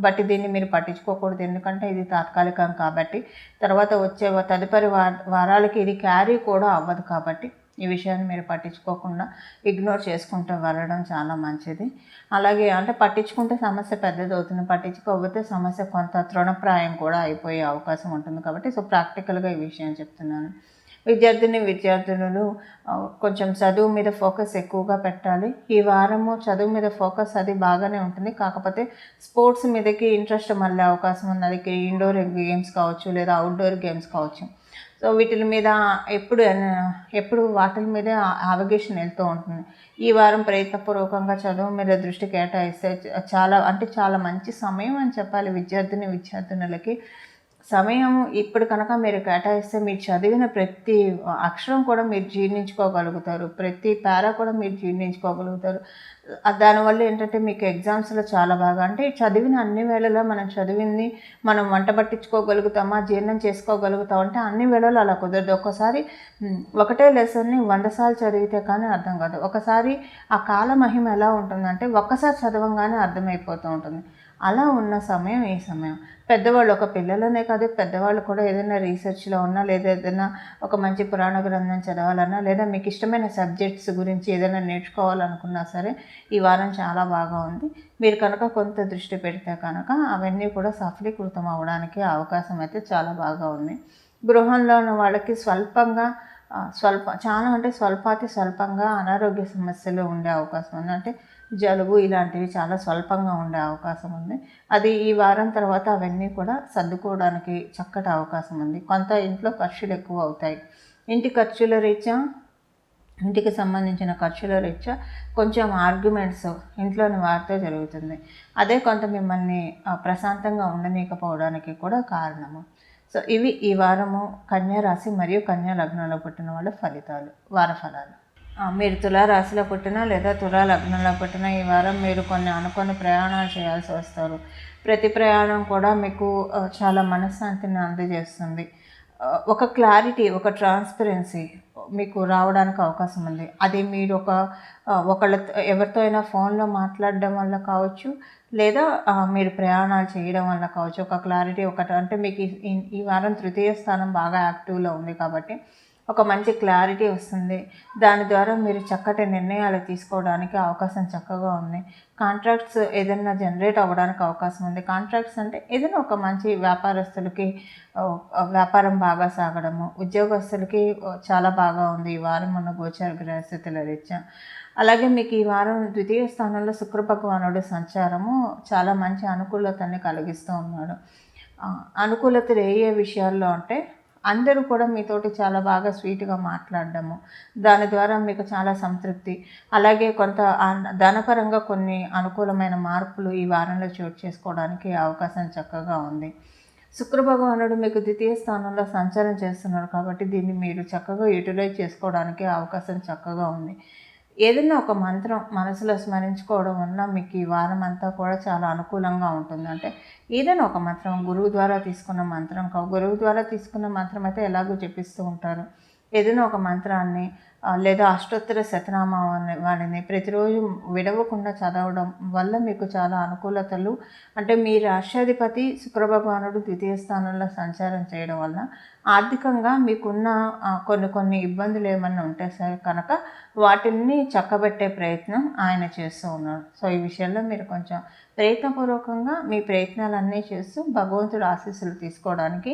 బట్ దీన్ని మీరు పట్టించుకోకూడదు, ఎందుకంటే ఇది తాత్కాలికం కాబట్టి. తర్వాత వచ్చే తదుపరి వారాలకి ఇది క్యారీ కూడా అవ్వదు కాబట్టి ఈ విషయాన్ని మీరు పట్టించుకోకుండా ఇగ్నోర్ చేసుకుంటూ వెళ్ళడం చాలా మంచిది. అలాగే అంటే పట్టించుకుంటే సమస్య పెద్దది అవుతుంది, పట్టించుకోకపోతే సమస్య కొంత తృణప్రాయం కూడా అయిపోయే అవకాశం ఉంటుంది కాబట్టి సో ప్రాక్టికల్గా ఈ విషయం చెప్తున్నాను. విద్యార్థులు కొంచెం చదువు మీద ఫోకస్ ఎక్కువగా పెట్టాలి. ఈ వారము చదువు మీద ఫోకస్ అది బాగానే ఉంటుంది, కాకపోతే స్పోర్ట్స్ మీదకి ఇంట్రెస్ట్ మళ్ళీ అవకాశం ఉంది. అది ఇండోర్ గేమ్స్ కావచ్చు లేదా అవుట్డోర్ గేమ్స్ కావచ్చు. సో వీటి మీద ఎప్పుడు వాటి మీదే అవగేషన్ వెళ్తూ ఉంటుంది. ఈ వారం ప్రయత్నపూర్వకంగా చదువు మీద దృష్టి కేటాయిస్తే చాలా మంచి సమయం అని చెప్పాలి. విద్యార్థినులకి సమయం ఇప్పుడు కనుక మీరు కేటాయిస్తే మీరు చదివిన ప్రతి అక్షరం కూడా మీరు జీర్ణించుకోగలుగుతారు, ప్రతి పారా కూడా మీరు జీర్ణించుకోగలుగుతారు. దానివల్ల ఏంటంటే మీకు ఎగ్జామ్స్లో చాలా బాగా అంటే చదివిన అన్ని వేళలో మనం చదివింది మనం వంట పట్టించుకోగలుగుతామా, జీర్ణం చేసుకోగలుగుతాం అంటే అన్ని వేళలో అలా కుదరదు. ఒక్కసారి ఒకటే లెసన్ని 100 సార్లు చదివితే కానీ అర్థం కాదు. ఒకసారి ఆ కాల మహిమ ఎలా ఉంటుందంటే ఒక్కసారి చదవంగానే అర్థమైపోతూ ఉంటుంది. అలా ఉన్న సమయం ఈ సమయం. పెద్దవాళ్ళు ఒక పిల్లలనే కాదు, పెద్దవాళ్ళు కూడా ఏదైనా రీసెర్చ్లో ఉన్నా లేదా ఏదైనా ఒక మంచి పురాణ గ్రంథం చదవాలన్నా లేదా మీకు ఇష్టమైన సబ్జెక్ట్స్ గురించి ఏదైనా నేర్చుకోవాలనుకున్నా సరే ఈ వారం చాలా బాగా ఉంది. మీరు కనుక కొంత దృష్టి పెడితే కనుక అవన్నీ కూడా సఫలీకృతం అవ్వడానికి అవకాశం అయితే చాలా బాగా ఉంది. గృహంలో ఉన్న వాళ్ళకి స్వల్పంగా అనారోగ్య సమస్యలు ఉండే అవకాశం ఉంది. అంటే జలుబు ఇలాంటివి చాలా స్వల్పంగా ఉండే అవకాశం ఉంది. అది ఈ వారం తర్వాత అవన్నీ కూడా సర్దుకోవడానికి చక్కటి అవకాశం ఉంది. కొంత ఇంట్లో ఖర్చులు ఎక్కువ అవుతాయి. ఇంటికి సంబంధించిన ఖర్చుల రీత్యా కొంచెం ఆర్గ్యుమెంట్స్ ఇంట్లోని వారితో జరుగుతుంది. అదే కొంత మిమ్మల్ని ప్రశాంతంగా ఉండనీయకపోవడానికి కూడా కారణము. సో ఇవి ఈ వారము కన్యా రాశి మరియు కన్యా లగ్నంలో పుట్టిన వాళ్ళ వార ఫలాలు. మీరు తులారాశిలో పుట్టినా లేదా తులా లగ్నంలో పుట్టినా ఈ వారం మీరు కొన్ని అనుకోని ప్రయాణాలు చేయాల్సి వస్తారు. ప్రతి ప్రయాణం కూడా మీకు చాలా మనశ్శాంతిని అందజేస్తుంది. ఒక క్లారిటీ, ఒక ట్రాన్స్పరెన్సీ మీకు రావడానికి అవకాశం ఉంది. అది మీరు ఎవరితో అయినా ఫోన్లో మాట్లాడడం వల్ల కావచ్చు, లేదా మీరు ప్రయాణాలు చేయడం వల్ల కావచ్చు. ఒక క్లారిటీ అంటే మీకు ఈ వారం 3వ స్థానం బాగా యాక్టివ్లో ఉంది కాబట్టి ఒక మంచి క్లారిటీ వస్తుంది. దాని ద్వారా మీరు చక్కటి నిర్ణయాలు తీసుకోవడానికి అవకాశం చక్కగా ఉంది. కాంట్రాక్ట్స్ ఏదైనా జనరేట్ అవ్వడానికి అవకాశం ఉంది. కాంట్రాక్ట్స్ అంటే ఏదైనా ఒక మంచి వ్యాపారస్తులకి వ్యాపారం బాగా సాగడము, ఉద్యోగస్తులకి చాలా బాగా ఉంది ఈ వారం ఉన్న గోచర గ్రహస్థితుల రీత్యా. అలాగే మీకు ఈ వారం 2వ స్థానంలో శుక్ర భగవానుడు సంచారము చాలా మంచి అనుకూలతని కలిగిస్తూ ఉన్నాడు. అనుకూలతలు ఏ విషయాల్లో అంటే అందరూ కూడా మీతోటి చాలా బాగా స్వీట్‌గా మాట్లాడడము, దాని ద్వారా మీకు చాలా సంతృప్తి, అలాగే కొంత ధనపరంగా కొన్ని అనుకూలమైన మార్పులు ఈ వారంలో చోటు చేసుకోవడానికి అవకాశం చక్కగా ఉంది. శుక్ర భగవానుడు మీకు ద్వితీయ స్థానంలో సంచారం చేస్తున్నారు కాబట్టి దీన్ని మీరు చక్కగా యుటిలైజ్ చేసుకోవడానికి అవకాశం చక్కగా ఉంది. ఏదైనా ఒక మంత్రం మనసులో స్మరించుకోవడం వలన మీకు ఈ వారం అంతా కూడా చాలా అనుకూలంగా ఉంటుంది. అంటే ఏదైనా ఒక మంత్రం గురువు ద్వారా తీసుకున్న మంత్రం గురువు ద్వారా తీసుకున్న మంత్రం అయితే ఎలాగో జపిస్తూ ఉంటారు. ఏదైనా ఒక మంత్రాన్ని లేదా అష్టోత్తర శతనామాన్ని వాడిని ప్రతిరోజు విడవకుండా చదవడం వల్ల మీకు చాలా అనుకూలతలు, అంటే మీ రాష్ట్రాధిపతి శుక్రభగవానుడు ద్వితీయ స్థానంలో సంచారం చేయడం వల్ల ఆర్థికంగా మీకున్న కొన్ని ఇబ్బందులు ఏమన్నా ఉంటే సరే కనుక వాటిని చక్కబెట్టే ప్రయత్నం ఆయన చేస్తూ ఉన్నారు. సో ఈ విషయంలో మీరు కొంచెం ప్రయత్నపూర్వకంగా మీ ప్రయత్నాలన్నీ చేస్తూ భగవంతుడి ఆశీస్సులు తీసుకోవడానికి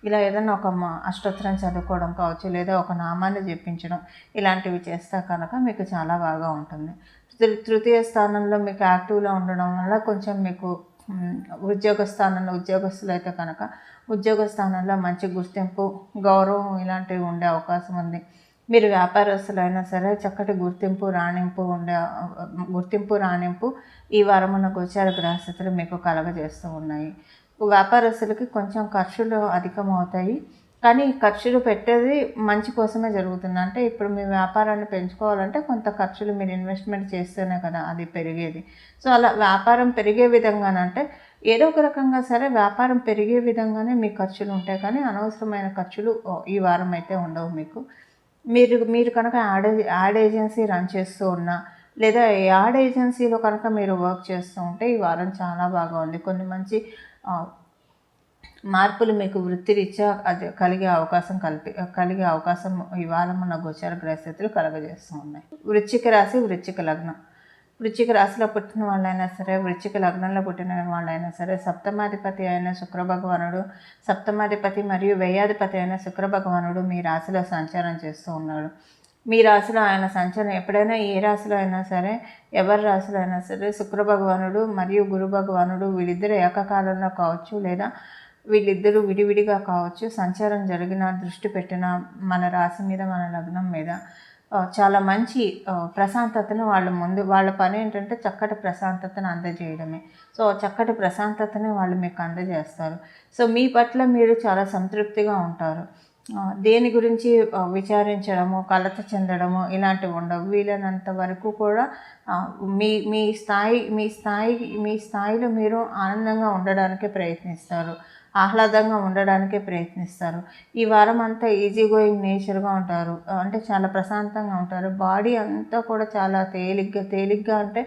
ఇలా ఏదైనా ఒక అష్టోత్తరం చదువుకోవడం కావచ్చు, లేదా ఒక నామాన్ని జపించడం ఇలాంటివి చేస్తే కనుక మీకు చాలా బాగా ఉంటుంది. తృతీయ స్థానంలో మీకు యాక్టివ్లో ఉండడం వల్ల కొంచెం మీకు ఉద్యోగ స్థానంలో ఉద్యోగస్తులు అయితే కనుక ఉద్యోగ స్థానంలో మంచి గుర్తింపు, గౌరవం ఇలాంటివి ఉండే అవకాశం ఉంది. మీరు వ్యాపారస్తులైనా సరే చక్కటి గుర్తింపు రాణింపు ఈ వారమున గోచార గ్రహస్థితులు మీకు కలగజేస్తూ ఉన్నాయి. వ్యాపారస్తులకి కొంచెం ఖర్చులు అధికమవుతాయి, కానీ ఖర్చులు పెట్టేది మంచి కోసమే జరుగుతుంది. అంటే ఇప్పుడు మీ వ్యాపారాన్ని పెంచుకోవాలంటే కొంత ఖర్చులు మీరు ఇన్వెస్ట్మెంట్ చేస్తేనే కదా అది పెరిగేది. సో అలా వ్యాపారం పెరిగే విధంగానంటే ఏదో ఒక రకంగా సరే వ్యాపారం పెరిగే విధంగానే మీ ఖర్చులు ఉంటాయి, కానీ అనవసరమైన ఖర్చులు ఈ వారం అయితే ఉండవు మీకు. మీరు కనుక యాడ్ ఏజెన్సీ రన్ చేస్తూ ఉన్నా, లేదా యాడ్ ఏజెన్సీలో కనుక మీరు వర్క్ చేస్తూ ఉంటే ఈ వారం చాలా బాగా ఉంది. కొన్ని మంచి మార్పులు మీకు వృత్తిరీత్యా అది కలిగే అవకాశం ఈ వారం ఉన్న గోచార గ్రహస్థితులు కలగజేస్తూ ఉన్నాయి. వృశ్చిక రాశి, వృశ్చిక లగ్నం. వృశ్చిక రాశిలో పుట్టిన వాళ్ళైనా సరే, వృశ్చిక లగ్నంలో పుట్టిన వాళ్ళైనా సరే, సప్తమాధిపతి అయిన శుక్రభగవానుడు, సప్తమాధిపతి మరియు వ్యయాధిపతి అయిన శుక్రభగవానుడు మీ రాశిలో సంచారం చేస్తూ ఉన్నాడు. మీ రాశిలో ఆయన సంచారం ఎప్పుడైనా ఏ రాశిలో అయినా సరే, ఎవరి రాశిలో అయినా సరే శుక్రభగవానుడు మరియు గురు భగవానుడు వీళ్ళిద్దరూ ఏకకాలంలో కావచ్చు, లేదా వీళ్ళిద్దరూ విడివిడిగా కావచ్చు, సంచారం జరిగిన దృష్టి పెట్టిన మన రాశి మీద, మన లగ్నం మీద చాలా మంచి ప్రశాంతతను వాళ్ళ పని ఏంటంటే చక్కటి ప్రశాంతతను అందజేయడమే. సో చక్కటి ప్రశాంతతని వాళ్ళు మీకు అందజేస్తారు. సో మీ పట్ల మీరు చాలా సంతృప్తిగా ఉంటారు. దేని గురించి విచారించడము, కలత చెందడము ఇలాంటివి ఉండవు. వీలైనంత వరకు కూడా మీ స్థాయిలో మీరు ఆనందంగా ఉండడానికే ప్రయత్నిస్తారు, ఆహ్లాదంగా ఉండడానికే ప్రయత్నిస్తారు. ఈ వారం అంతా ఈజీ గోయింగ్ నేచర్గా ఉంటారు, అంటే చాలా ప్రశాంతంగా ఉంటారు. బాడీ అంతా కూడా చాలా తేలిగ్గా అంటే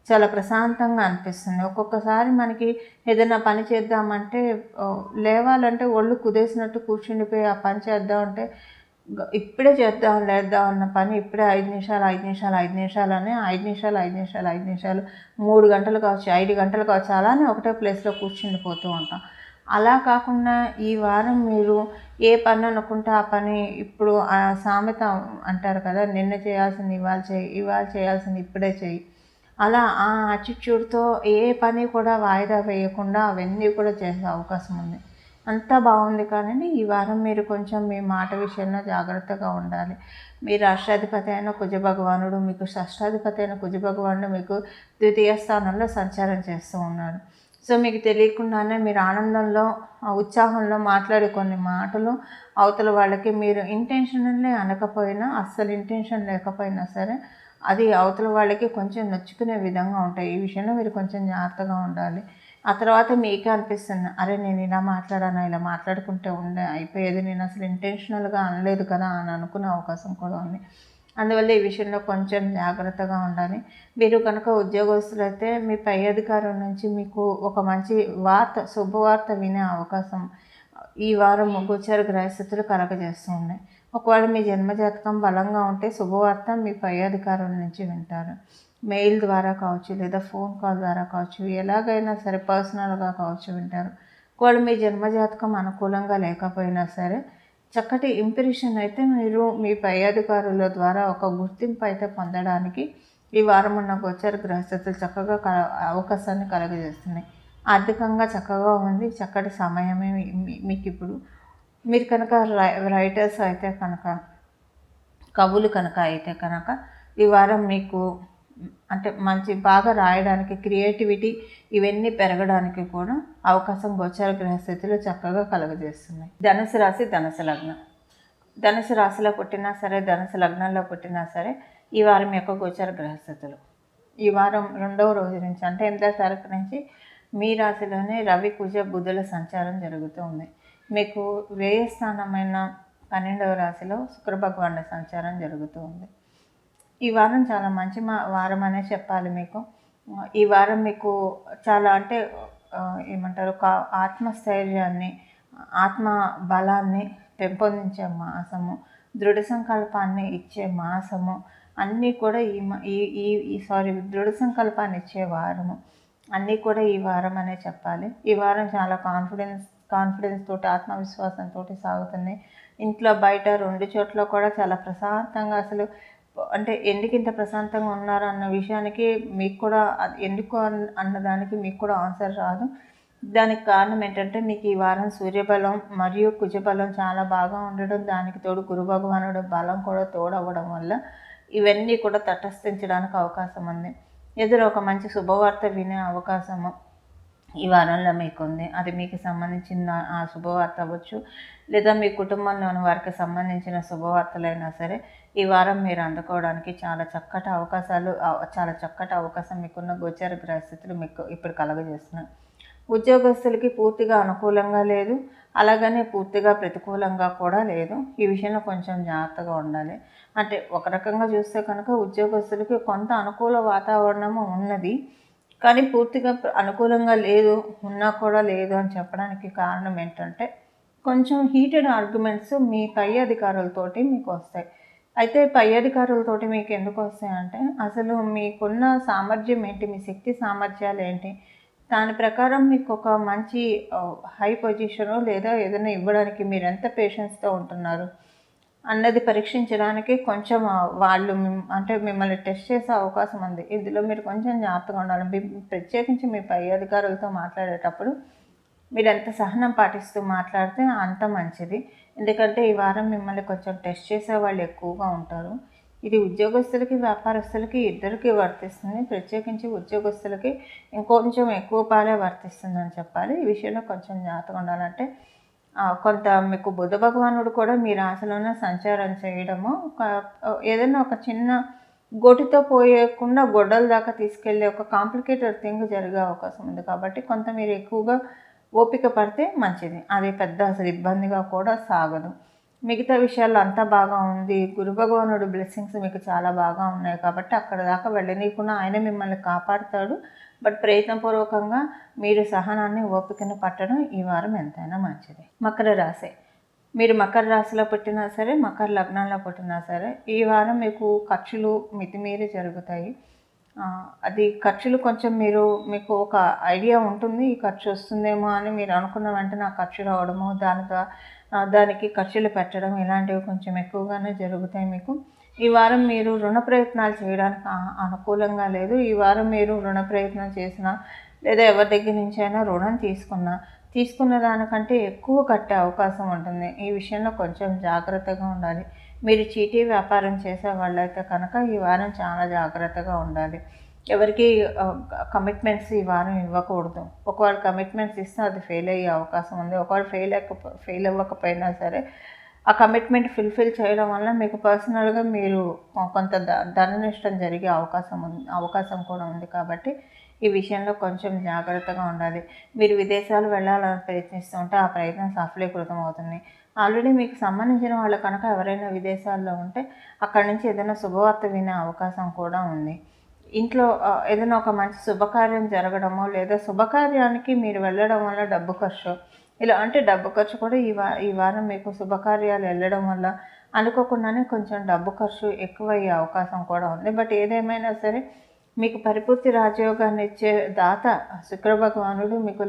చాలా ప్రశాంతంగా అనిపిస్తుంది. ఒక్కొక్కసారి మనకి ఏదైనా పని చేద్దామంటే లేవాలంటే ఒళ్ళు కుదేసినట్టు కూర్చుండిపోయి ఆ పని చేద్దామంటే ఇప్పుడే లేద్దాం అన్న పని ఇప్పుడే 5 నిమిషాలు అని 5 నిమిషాలు 3 గంటలు కావచ్చు, 5 గంటలు కావచ్చు, అలానే ఒకటే ప్లేస్లో కూర్చుండిపోతూ ఉంటాం. అలా కాకుండా ఈ వారం మీరు ఏ పని అనుకుంటే ఆ పని ఇప్పుడు సామెత అంటారు కదా, నిన్న చేయాల్సింది ఇవాళ చేయాల్సింది ఇప్పుడే చేయి. అలా ఆ యాటిట్యూడ్తో ఏ పని కూడా వాయిదా వేయకుండా అవన్నీ కూడా చేసే అవకాశం ఉంది. అంతా బాగుంది, కానీ ఈ వారం మీరు కొంచెం మీ మాట విషయంలో జాగ్రత్తగా ఉండాలి. మీ రాష్ట్రాధిపతి అయిన కుజభగవానుడు మీకు షష్టాధిపతి అయిన కుజభగవానుడు మీకు ద్వితీయ స్థానంలో సంచారం చేస్తూ ఉన్నాడు. సో మీకు తెలియకుండానే మీరు ఆనందంలో ఉత్సాహంలో మాట్లాడే కొన్ని మాటలు అవతల వాళ్ళకి మీరు ఇంటెన్షనల్లీ అనకపోయినా, అస్సలు ఇంటెన్షన్ లేకపోయినా సరే అది అవతల వాళ్ళకి కొంచెం నొచ్చుకునే విధంగా ఉంటాయి. ఈ విషయంలో మీరు కొంచెం జాగ్రత్తగా ఉండాలి. ఆ తర్వాత మీకే అనిపిస్తుంది, అరే నేను ఇలా మాట్లాడుకుంటే అయిపోయేది, నేను అసలు ఇంటెన్షనల్గా అనలేదు కదా అని అనుకునే అవకాశం కూడా ఉంది. అందువల్ల ఈ విషయంలో కొంచెం జాగ్రత్తగా ఉండాలి. మీరు కనుక ఉద్యోగస్తులైతే మీ పై అధికారుల నుంచి మీకు ఒక మంచి శుభవార్త వినే అవకాశం ఈ వారం గోచార గ్రహస్థితులు కలగజేస్తూ ఉన్నాయి. ఒకవేళ మీ జన్మజాతకం బలంగా ఉంటే శుభవార్త మీ పై అధికారుల నుంచి వింటారు. మెయిల్ ద్వారా కావచ్చు, లేదా ఫోన్ కాల్ ద్వారా కావచ్చు, ఎలాగైనా సరే పర్సనల్గా కావచ్చు వింటారు. ఒకవేళ మీ జన్మజాతకం అనుకూలంగా లేకపోయినా సరే చక్కటి ఇంప్రెషన్ అయితే మీరు మీ పై అధికారుల ద్వారా ఒక గుర్తింపు అయితే పొందడానికి ఈ వారం ఉన్న గోచార గ్రహస్థితులు చక్కగా అవకాశాన్ని కలగజేస్తున్నాయి. ఆర్థికంగా చక్కగా ఉంది. చక్కటి సమయమే మీకు ఇప్పుడు. మీరు కనుక రైటర్స్ అయితే కనుక, కవులు కనుక అయితే కనుక ఈ వారం మీకు అంటే మంచి బాగా రాయడానికి, క్రియేటివిటీ ఇవన్నీ పెరగడానికి కూడా అవకాశం గోచార గ్రహస్థితులు చక్కగా కలుగజేస్తున్నాయి. ధనుసు రాశి, ధనుసు లగ్నం. ధనుసు రాశిలో పుట్టినా సరే, ధనుసు లగ్నంలో పుట్టినా సరే ఈ వారం యొక్క గోచార గ్రహస్థితులు ఈ వారం 2వ రోజు నుంచి అంటే 8వ తారీఖు నుంచి మీ రాశిలోనే రవి, కుజ, బుధుల సంచారం జరుగుతూ ఉంది. మీకు వ్యయస్థానమైన 12వ రాశిలో శుక్ర భగవానుడి సంచారం జరుగుతూ ఉంది. ఈ వారం చాలా మంచి వారం అనే చెప్పాలి మీకు. ఈ వారం మీకు చాలా అంటే ఏమంటారు ఆత్మస్థైర్యాన్ని, ఆత్మ బలాన్ని పెంపొందించే మాసము, దృఢ సంకల్పాన్ని ఇచ్చే మాసము అన్నీ కూడా దృఢ సంకల్పాన్ని ఇచ్చే వారము అన్నీ కూడా ఈ వారం అనే చెప్పాలి. ఈ వారం చాలా కాన్ఫిడెన్స్ తోటి, ఆత్మవిశ్వాసంతో సాగుతున్నాయి. ఇంట్లో బయట 2 చోట్ల కూడా చాలా ప్రశాంతంగా, అసలు అంటే ఎందుకు ఇంత ప్రశాంతంగా ఉన్నారు అన్న విషయానికి మీకు కూడా ఎందుకు అన్నదానికి మీకు కూడా ఆన్సర్ రాదు. దానికి కారణం ఏంటంటే మీకు ఈ వారం సూర్యబలం మరియు కుజబలం చాలా బాగా ఉండడం, దానికి తోడు గురు భగవానుడు బలం కూడా తోడవ్వడం వల్ల ఇవన్నీ కూడా తటస్థించడానికి అవకాశం ఉంది. ఏదో ఒక మంచి శుభవార్త వినే అవకాశము ఈ వారంలో మీకుంది. అది మీకు సంబంధించిన ఆ శుభవార్త అవ్వచ్చు, లేదా మీ కుటుంబంలోని వారికి సంబంధించిన శుభవార్తలైనా సరే ఈ వారం మీరు అందుకోవడానికి చాలా చక్కటి అవకాశం మీకున్న గోచార గ్రహస్థితులు మీకు ఇప్పుడు కలుగజేస్తున్నాయి. ఉద్యోగస్తులకి పూర్తిగా అనుకూలంగా లేదు, అలాగనే పూర్తిగా ప్రతికూలంగా కూడా లేదు. ఈ విషయంలో కొంచెం జాగ్రత్తగా ఉండాలి. అంటే ఒక రకంగా చూస్తే కనుక ఉద్యోగస్తులకి కొంత అనుకూల వాతావరణము ఉన్నది, కానీ పూర్తిగా అనుకూలంగా లేదు, ఉన్నా కూడా లేదు అని చెప్పడానికి కారణం ఏంటంటే కొంచెం హీటెడ్ ఆర్గ్యుమెంట్స్ మీ పై అధికారులతోటి మీకు వస్తాయి. అయితే పై అధికారులతోటి మీకు ఎందుకు వస్తాయంటే అసలు మీకున్న సామర్థ్యం ఏంటి, మీ శక్తి సామర్థ్యాలు ఏంటి, దాని ప్రకారం మీకు ఒక మంచి హై పొజిషను లేదా ఏదైనా ఇవ్వడానికి మీరు ఎంత పేషెన్స్తో ఉంటున్నారు అన్నది పరీక్షించడానికి కొంచెం వాళ్ళు అంటే మిమ్మల్ని టెస్ట్ చేసే అవకాశం ఉంది. ఇందులో మీరు కొంచెం జాగ్రత్తగా ఉండాలి. ప్రత్యేకించి మీ పై అధికారులతో మాట్లాడేటప్పుడు మీరు ఎంత సహనం పాటిస్తూ మాట్లాడితే అంత మంచిది. ఎందుకంటే ఈ వారం మిమ్మల్ని కొంచెం టెస్ట్ చేసే వాళ్ళు ఎక్కువగా ఉంటారు. ఇది ఉద్యోగస్తులకి, వ్యాపారస్తులకి ఇద్దరికీ వర్తిస్తుంది. ప్రత్యేకించి ఉద్యోగస్తులకి ఇంకొంచెం ఎక్కువ పాలే వర్తిస్తుందని చెప్పాలి. ఈ విషయంలో కొంచెం జాగ్రత్తగా ఉండాలంటే కొంత మీకు బుధ భగవానుడు కూడా మీ రాశిలోనే సంచారం చేయడము, ఏదైనా ఒక చిన్న గోటితో పోయకుండా గొడ్డల దాకా తీసుకెళ్ళే ఒక కాంప్లికేటెడ్ థింగ్ జరిగే అవకాశం ఉంది. కాబట్టి కొంత మీరు ఎక్కువగా ఓపిక పడితే మంచిది. అది పెద్ద అసలు ఇబ్బందిగా కూడా సాగదు. మిగతా విషయాల్లో అంతా బాగా ఉంది. గురు భగవానుడు బ్లెస్సింగ్స్ మీకు చాలా బాగా ఉన్నాయి కాబట్టి అక్కడ దాకా వెళ్ళనీయకుండా ఆయన మిమ్మల్ని కాపాడుతాడు. బట్ ప్రయత్నపూర్వకంగా మీరు సహనాన్ని, ఓపికను పట్టడం ఈ వారం ఎంతైనా మంచిది. మకర రాశి. మీరు మకర రాశిలో పుట్టినా సరే, మకర లగ్నంలో పుట్టినా సరే ఈ వారం మీకు ఖర్చులు మితిమీరి జరుగుతాయి. అది ఖర్చులు కొంచెం మీకు ఒక ఐడియా ఉంటుంది, ఈ ఖర్చు వస్తుందేమో అని మీరు అనుకున్న వెంటనే ఆ ఖర్చు రావడము, దానికి ఖర్చులు పెట్టడం ఇలాంటివి కొంచెం ఎక్కువగానే జరుగుతాయి మీకు. ఈ వారం మీరు రుణ ప్రయత్నాలు చేయడానికి అనుకూలంగా లేదు. ఈ వారం మీరు రుణ ప్రయత్నం చేసినా లేదా ఎవరి దగ్గర నుంచి అయినా రుణం తీసుకున్న దానికంటే ఎక్కువ కట్టే అవకాశం ఉంటుంది. ఈ విషయంలో కొంచెం జాగ్రత్తగా ఉండాలి. మీరు చీటీ వ్యాపారం చేసే వాళ్ళైతే కనుక ఈ వారం చాలా జాగ్రత్తగా ఉండాలి. ఎవరికి కమిట్మెంట్స్ ఈ వారం ఇవ్వకూడదు. ఒకవేళ కమిట్మెంట్స్ ఇస్తే అది ఫెయిల్ అయ్యే అవకాశం ఉంది. ఒకవేళ ఫెయిల్ అవ్వకపోయినా సరే ఆ కమిట్మెంట్ ఫుల్ఫిల్ చేయడం వల్ల మీకు పర్సనల్గా మీరు కొంత ధన నష్టం జరిగే అవకాశం కూడా ఉంది. కాబట్టి ఈ విషయంలో కొంచెం జాగ్రత్తగా ఉండాలి. మీరు విదేశాలు వెళ్ళాలని ప్రయత్నిస్తూ ఉంటే ఆ ప్రయత్నం సఫలీకృతం అవుతుంది. ఆల్రెడీ మీకు సంబంధించిన వాళ్ళు కనుక ఎవరైనా విదేశాల్లో ఉంటే అక్కడి నుంచి ఏదైనా శుభవార్త వినే అవకాశం కూడా ఉంది. ఇంట్లో ఏదైనా ఒక మంచి శుభకార్యం జరగడమో లేదా శుభకార్యానికి మీరు వెళ్ళడం వల్ల డబ్బు ఖర్చు, ఇలా అంటే డబ్బు ఖర్చు కూడా ఈ వారం మీకు శుభకార్యాలు వెళ్ళడం వల్ల అనుకోకుండానే కొంచెం డబ్బు ఖర్చు ఎక్కువయ్యే అవకాశం కూడా ఉంది. బట్ ఏదేమైనా సరే మీకు పరిపూర్తి రాజయోగాన్ని ఇచ్చే దాత శుక్ర భగవానుడు మీకు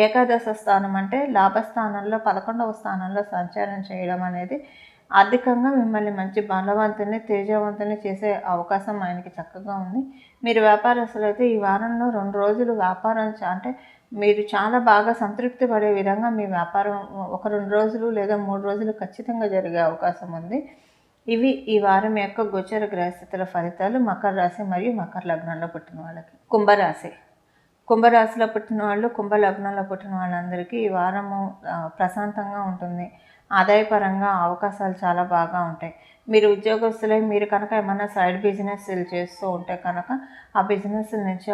ఏకాదశ స్థానం అంటే లాభస్థానంలో 11వ స్థానంలో సంచారం చేయడం అనేది ఆర్థికంగా మిమ్మల్ని మంచి బలవంతుని, తేజవంతుని చేసే అవకాశం ఆయనకి చక్కగా ఉంది. మీరు వ్యాపారస్తులైతే ఈ వారంలో 2 రోజులు వ్యాపారం అంటే మీరు చాలా బాగా సంతృప్తి పడే విధంగా మీ వ్యాపారం ఒక 2 రోజులు లేదా 3 రోజులు ఖచ్చితంగా జరిగే అవకాశం ఉంది. ఇవి ఈ వారం యొక్క గోచర గ్రహస్థితుల ఫలితాలు మకర రాశి మరియు మకర లగ్నంలో పుట్టిన వాళ్ళకి. కుంభరాశి. కుంభరాశిలో పుట్టిన వాళ్ళు, కుంభ లగ్నంలో పుట్టిన వాళ్ళందరికీ ఈ వారము ప్రశాంతంగా ఉంటుంది. ఆదాయపరంగా అవకాశాలు చాలా బాగా ఉంటాయి. మీరు ఉద్యోగస్తులై మీరు కనుక ఏమన్నా సైడ్ బిజినెస్లు చేస్తూ ఉంటే కనుక ఆ బిజినెస్ నుంచి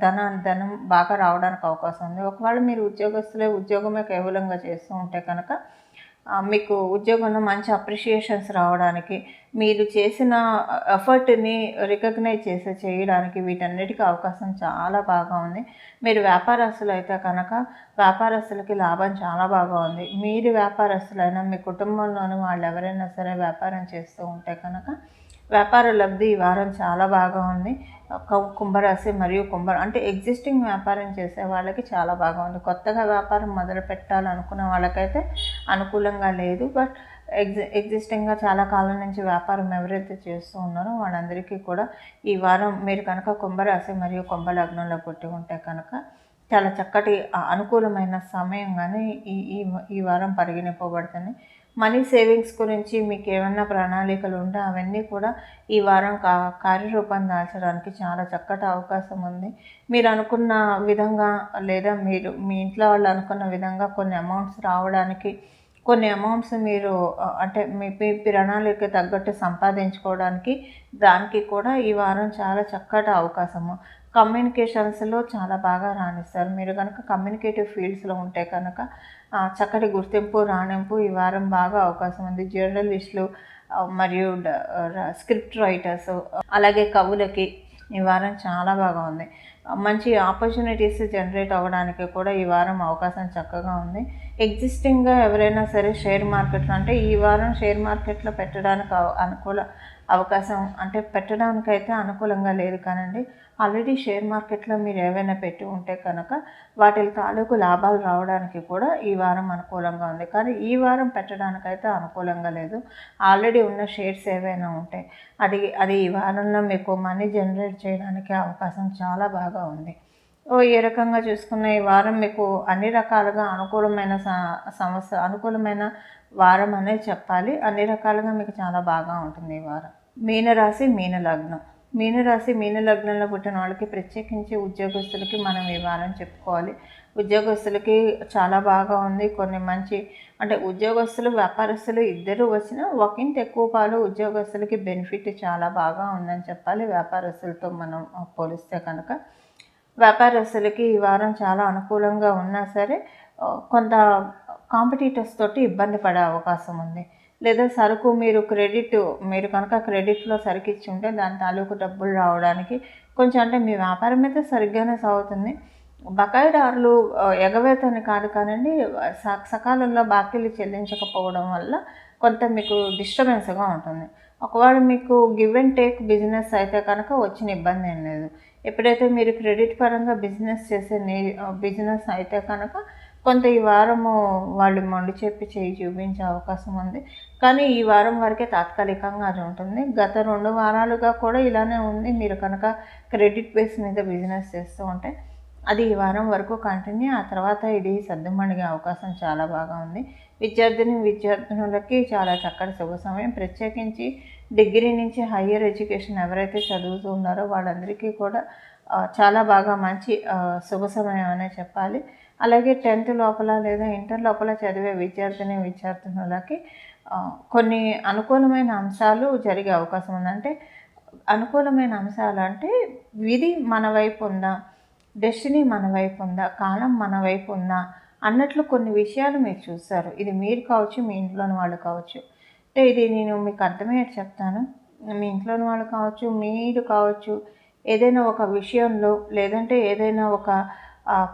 ధనం బాగా రావడానికి అవకాశం ఉంది. ఒకవేళ మీరు ఉద్యోగస్తులై ఉద్యోగమే కేవలంగా చేస్తూ ఉంటే కనుక మీకు ఉద్యోగంలో మంచి అప్రిషియేషన్స్ రావడానికి, మీరు చేసిన ఎఫర్ట్‌ని రికగ్నైజ్ చేయడానికి వీటన్నిటికీ అవకాశం చాలా బాగా ఉంది. మీరు వ్యాపారస్తులైతే కనుక వ్యాపారస్తులకి లాభం చాలా బాగా ఉంది. మీరు వ్యాపారస్తులైనా మీ కుటుంబంలోని వాళ్ళు ఎవరైనా సరే వ్యాపారం చేస్తూ ఉంటే కనుక వ్యాపార లబ్ధి ఈ వారం చాలా బాగా ఉంది. కుంభరాశి మరియు అంటే ఎగ్జిస్టింగ్ వ్యాపారం చేసే వాళ్ళకి చాలా బాగా ఉంది. కొత్తగా వ్యాపారం మొదలు పెట్టాలనుకున్న వాళ్ళకైతే అనుకూలంగా లేదు. బట్ ఎగ్జిస్టింగ్గా చాలా కాలం నుంచి వ్యాపారం ఎవరైతే చేస్తూ ఉన్నారో వాళ్ళందరికీ కూడా ఈ వారం మీరు కనుక కుంభరాశి మరియు కుంభ లగ్నంలో పుట్టి ఉంటే కనుక చాలా చక్కటి అనుకూలమైన సమయం కానీ ఈ ఈ ఈ వారం పరిగణింపబడుతుంది. మనీ సేవింగ్స్ గురించి మీకు ఏమన్నా ప్రణాళికలు ఉంటే అవన్నీ కూడా ఈ వారం కార్యరూపం దాల్చడానికి చాలా చక్కటి అవకాశం ఉంది. మీరు అనుకున్న విధంగా లేదా మీరు మీ ఇంట్లో వాళ్ళు అనుకున్న విధంగా కొన్ని అమౌంట్స్ రావడానికి, కొన్ని అమౌంట్స్ మీరు అంటే మీ ప్రణాళిక తగ్గట్టు సంపాదించుకోవడానికి దానికి కూడా ఈ వారం చాలా చక్కటి అవకాశము. కమ్యూనికేషన్స్లో చాలా బాగా రాణిస్తారు. మీరు కనుక కమ్యూనికేటివ్ ఫీల్డ్స్లో ఉంటే కనుక చక్కటి గుర్తింపు, రాణింపు ఈ వారం బాగా అవకాశం ఉంది. జర్నలిస్టులు మరియు స్క్రిప్ట్ రైటర్స్ అలాగే కవులకి ఈ వారం చాలా బాగా ఉంది. మంచి ఆపర్చునిటీస్ జనరేట్ అవ్వడానికి కూడా ఈ వారం అవకాశం చక్కగా ఉంది. ఎగ్జిస్టింగ్గా ఎవరైనా సరే షేర్ మార్కెట్లో అంటే ఈ వారం షేర్ మార్కెట్లో పెట్టడానికి అనుకూల అవకాశం అంటే పెట్టడానికైతే అనుకూలంగా లేదు కానండి. ఆల్రెడీ షేర్ మార్కెట్లో మీరు ఏవైనా పెట్టి ఉంటే కనుక వాటి తాలూకు లాభాలు రావడానికి కూడా ఈ వారం అనుకూలంగా ఉంది. కానీ ఈ వారం పెట్టడానికైతే అనుకూలంగా లేదు. ఆల్రెడీ ఉన్న షేర్స్ ఏవైనా ఉంటే అది ఈ వారంలో మీకు మనీ జనరేట్ చేయడానికి అవకాశం చాలా బాగా ఉంది. ఏ రకంగా చూసుకున్న ఈ వారం మీకు అన్ని రకాలుగా అనుకూలమైన వారం అనేది చెప్పాలి. అన్ని రకాలుగా మీకు చాలా బాగా ఉంటుంది ఈ వారం. మీనరాశి మీన లగ్నం. మీనరాశి మీన లగ్నంలో పుట్టిన వాళ్ళకి ప్రత్యేకించి ఉద్యోగస్తులకి మనం ఈ వారం చెప్పుకోవాలి. ఉద్యోగస్తులకి చాలా బాగా ఉంది. కొన్ని మంచి అంటే ఉద్యోగస్తులు వ్యాపారస్తులు ఇద్దరు వచ్చినా ఒకంత ఎక్కువ పాలు ఉద్యోగస్తులకి బెనిఫిట్ చాలా బాగా ఉందని చెప్పాలి. వ్యాపారస్తులతో మనం పోలిస్తే కనుక వ్యాపారస్తులకి ఈ వారం చాలా అనుకూలంగా ఉన్నా సరే కొంత కాంపిటీటర్స్ తోటి ఇబ్బంది పడే అవకాశం ఉంది. లేదా సరుకు మీరు కనుక క్రెడిట్లో సరుకు ఇచ్చి ఉంటే దాని తాలూకు డబ్బులు రావడానికి కొంచెం అంటే మీ వ్యాపారం అయితే సరిగ్గానే సాగుతుంది. బకాయిదారులు ఎగవేతని కాదు కానండి, సకాలంలో బాకీలు చెల్లించకపోవడం వల్ల కొంత మీకు డిస్టర్బెన్స్గా ఉంటుంది. ఒకవేళ మీకు గివ్ అండ్ టేక్ బిజినెస్ అయితే కనుక వచ్చిన ఇబ్బంది ఏం లేదు. ఎప్పుడైతే మీరు క్రెడిట్ పరంగా బిజినెస్ అయితే కనుక కొంత ఈ వారము వాళ్ళు మొండి చెప్పి చేయి చూపించే అవకాశం ఉంది. కానీ ఈ వారం వరకే తాత్కాలికంగా అది ఉంటుంది. గత 2 వారాలుగా కూడా ఇలానే ఉంది. మీరు కనుక క్రెడిట్ బేస్ మీద బిజినెస్ చేస్తూ ఉంటే అది ఈ వారం వరకు కంటిన్యూ. ఆ తర్వాత ఇది సర్దుమణిగే అవకాశం చాలా బాగా ఉంది. విద్యార్థినులకి చాలా చక్కటి శుభ సమయం. ప్రత్యేకించి డిగ్రీ నుంచి హయ్యర్ ఎడ్యుకేషన్ ఎవరైతే చదువుతూ ఉన్నారో వాళ్ళందరికీ కూడా చాలా బాగా మంచి శుభ సమయం అనే చెప్పాలి. అలాగే 10th లోపల లేదా ఇంటర్ లోపల చదివే విద్యార్థినులకి కొన్ని అనుకూలమైన అంశాలు జరిగే అవకాశం ఉంది. అంటే అనుకూలమైన అంశాలు అంటే విధి మన వైపు ఉందా, డెస్టినీ మన వైపు ఉందా, కాలం మన వైపు ఉందా అన్నట్లు కొన్ని విషయాలు మీరు చూస్తారు. ఇది మీరు కావచ్చు, మీ ఇంట్లోని వాళ్ళు కావచ్చు. అంటే ఇది నేను మీకు అర్థమయ్యేది చెప్తాను. మీ ఇంట్లోని వాళ్ళు కావచ్చు, మీరు కావచ్చు, ఏదైనా ఒక విషయంలో లేదంటే ఏదైనా ఒక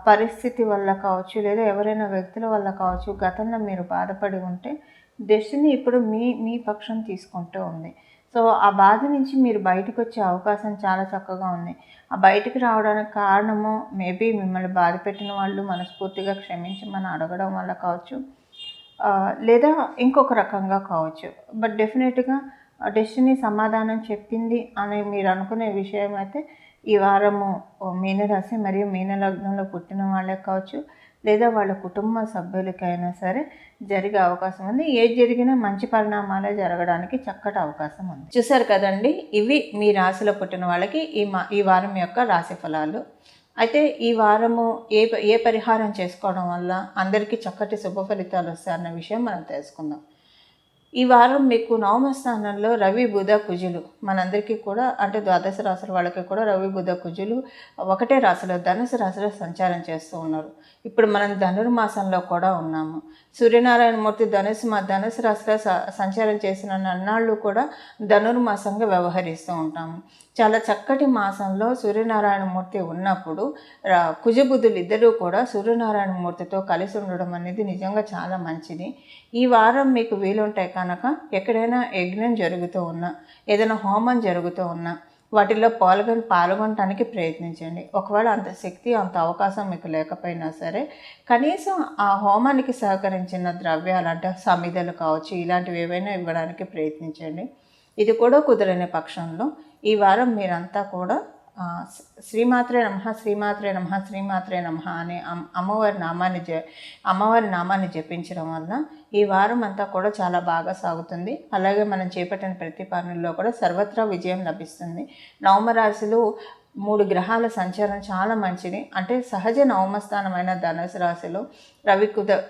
పరిస్థితి వల్ల కావచ్చు, లేదా ఎవరైనా వ్యక్తుల వల్ల కావచ్చు గతంలో మీరు బాధపడి ఉంటే డెస్టినీ ఇప్పుడు మీ పక్షం తీసుకుంటూ ఉంది. సో ఆ బాధ నుంచి మీరు బయటకు వచ్చే అవకాశం చాలా చక్కగా ఉంది. ఆ బయటికి రావడానికి కారణము మేబీ మిమ్మల్ని బాధ పెట్టిన వాళ్ళు మనస్ఫూర్తిగా క్షమించమని అడగడం వల్ల కావచ్చు, లేదా ఇంకొక రకంగా కావచ్చు. బట్ డెఫినెట్గా డెస్టినీ సమాధానం చెప్పింది అని మీరు అనుకునే విషయం అయితే ఈ వారము మీనరాశి మరియు మీన లగ్నంలో పుట్టిన వాళ్ళకి కావచ్చు, లేదా వాళ్ళ కుటుంబ సభ్యులకైనా సరే జరిగే అవకాశం ఉంది. ఏది జరిగినా మంచి పరిణామాలే జరగడానికి చక్కటి అవకాశం ఉంది. చూసారు కదండి, ఇవి మీ రాశిలో పుట్టిన వాళ్ళకి ఈ వారం యొక్క రాశి ఫలాలు. అయితే ఈ వారము ఏ పరిహారం చేసుకోవడం వల్ల అందరికీ చక్కటి శుభ ఫలితాలు వస్తాయన్న విషయం మనం తెలుసుకుందాం. ఈ వారం మీకు నవమ స్థానంలో రవి బుధ కుజులు మనందరికీ కూడా, అంటే ద్వాదశ రాశుల వాళ్ళకి కూడా రవి బుధ కుజులు ఒకటే రాశిలో ధనుసు రాశిలో సంచారం చేస్తూ ఉన్నారు. ఇప్పుడు మనం ధనుర్మాసంలో కూడా ఉన్నాము. సూర్యనారాయణమూర్తి ధనుసు రాశిలో సంచారం చేసిన నన్నాళ్ళు కూడా ధనుర్మాసంగా వ్యవహరిస్తూ ఉంటాము. చాలా చక్కటి మాసంలో సూర్యనారాయణమూర్తి ఉన్నప్పుడు కుజబుధులు ఇద్దరూ కూడా సూర్యనారాయణమూర్తితో కలిసి ఉండడం అనేది నిజంగా చాలా మంచిది. ఈ వారం మీకు వీలుంటే కనుక ఎక్కడైనా యజ్ఞం జరుగుతూ ఉన్నా, ఏదైనా హోమం జరుగుతూ ఉన్నా వాటిల్లో పాల్గొనటానికి ప్రయత్నించండి. ఒకవేళ అంత శక్తి అంత అవకాశం మీకు లేకపోయినా సరే కనీసం ఆ హోమానికి సహకరించిన ద్రవ్యాలు అంటే సమిధలు కావచ్చు, ఇలాంటివి ఏవైనా ఇవ్వడానికి ప్రయత్నించండి. ఇది కూడా కుదరని పక్షంలో ఈ వారం మీరంతా కూడా శ్రీమాత్రే నమః శ్రీమాత్రే నమః శ్రీమాత్రే నమః అనే అమ్మవారి నామాన్ని జపించడం వల్ల ఈ వారం అంతా కూడా చాలా బాగా సాగుతుంది. అలాగే మనం చేపట్టిన ప్రతి పనుల్లో కూడా సర్వత్రా విజయం లభిస్తుంది. నవమరాశిలో 3 గ్రహాల సంచారం చాలా మంచిది. అంటే సహజ నవమస్థానమైన ధనుసు రాశిలో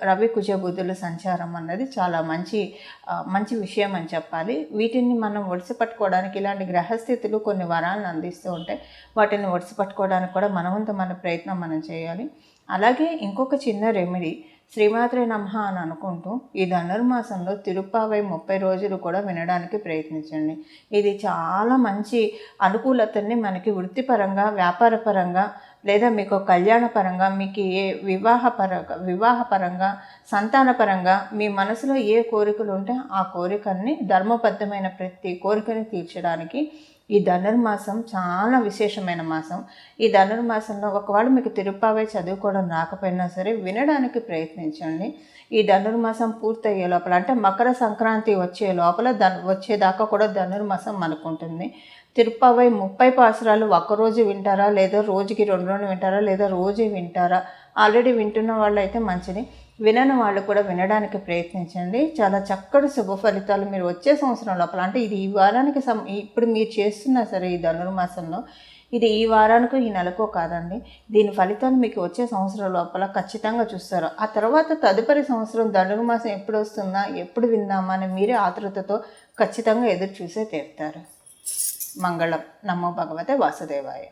రవి కుజ బుధుల సంచారం అన్నది చాలా మంచి విషయం అని చెప్పాలి. వీటిని మనం ఒడిసి పట్టుకోవడానికి ఇలాంటి గ్రహస్థితులు కొన్ని వరాలను అందిస్తూ ఉంటాయి. వాటిని ఒడిసి పట్టుకోవడానికి కూడా మన ప్రయత్నం మనం చేయాలి. అలాగే ఇంకొక చిన్న రెమెడీ, శ్రీమాత్రే నమః అని అనుకుంటూ ఈ ధనుర్మాసంలో తిరుప్పావై 30 రోజులు కూడా వినడానికి ప్రయత్నించండి. ఇది చాలా మంచి అనుకూలతని మనకి వృత్తిపరంగా, వ్యాపారపరంగా, లేదా మీకు కళ్యాణపరంగా, మీకు ఏ వివాహపరంగా, సంతానపరంగా మీ మనసులో ఏ కోరికలు ఉంటే ఆ కోరికల్ని ధర్మబద్ధమైన ప్రతి కోరికని తీర్చడానికి ఈ ధనుర్మాసం చాలా విశేషమైన మాసం. ఈ ధనుర్మాసంలో ఒకవేళ మీకు తిరుప్పావై చదువుకోవడం రాకపోయినా సరే వినడానికి ప్రయత్నించండి. ఈ ధనుర్మాసం పూర్తయ్యే లోపల, అంటే మకర సంక్రాంతి వచ్చేదాకా కూడా ధనుర్మాసం మనకు ఉంటుంది. తిరుప్పావై 30 పాసురాలు ఒక్కరోజు వింటారా, లేదా రోజుకి 2 రోజులు వింటారా, లేదా రోజు వింటారా? ఆల్రెడీ వింటున్న వాళ్ళు అయితే మంచిది, వినని వాళ్ళు కూడా వినడానికి ప్రయత్నించండి. చాలా చక్కటి శుభ ఫలితాలు మీరు వచ్చే సంవత్సరం లోపల, అంటే ఇది ఈ వారానికి ఇప్పుడు మీరు చేస్తున్నా సరే ఈ ధనుర్మాసంలో, ఇది ఈ వారానికో ఈ నెలకో కాదండి, దీని ఫలితాలు మీకు వచ్చే సంవత్సరం లోపల ఖచ్చితంగా చూస్తారు. ఆ తర్వాత తదుపరి సంవత్సరం ధనుర్మాసం ఎప్పుడు వస్తుందా, ఎప్పుడు విందామా అని మీరే ఆతృతతో ఖచ్చితంగా ఎదురు చూసే తీరుతారు. మంగళం. నమో భగవతే వాసుదేవాయ.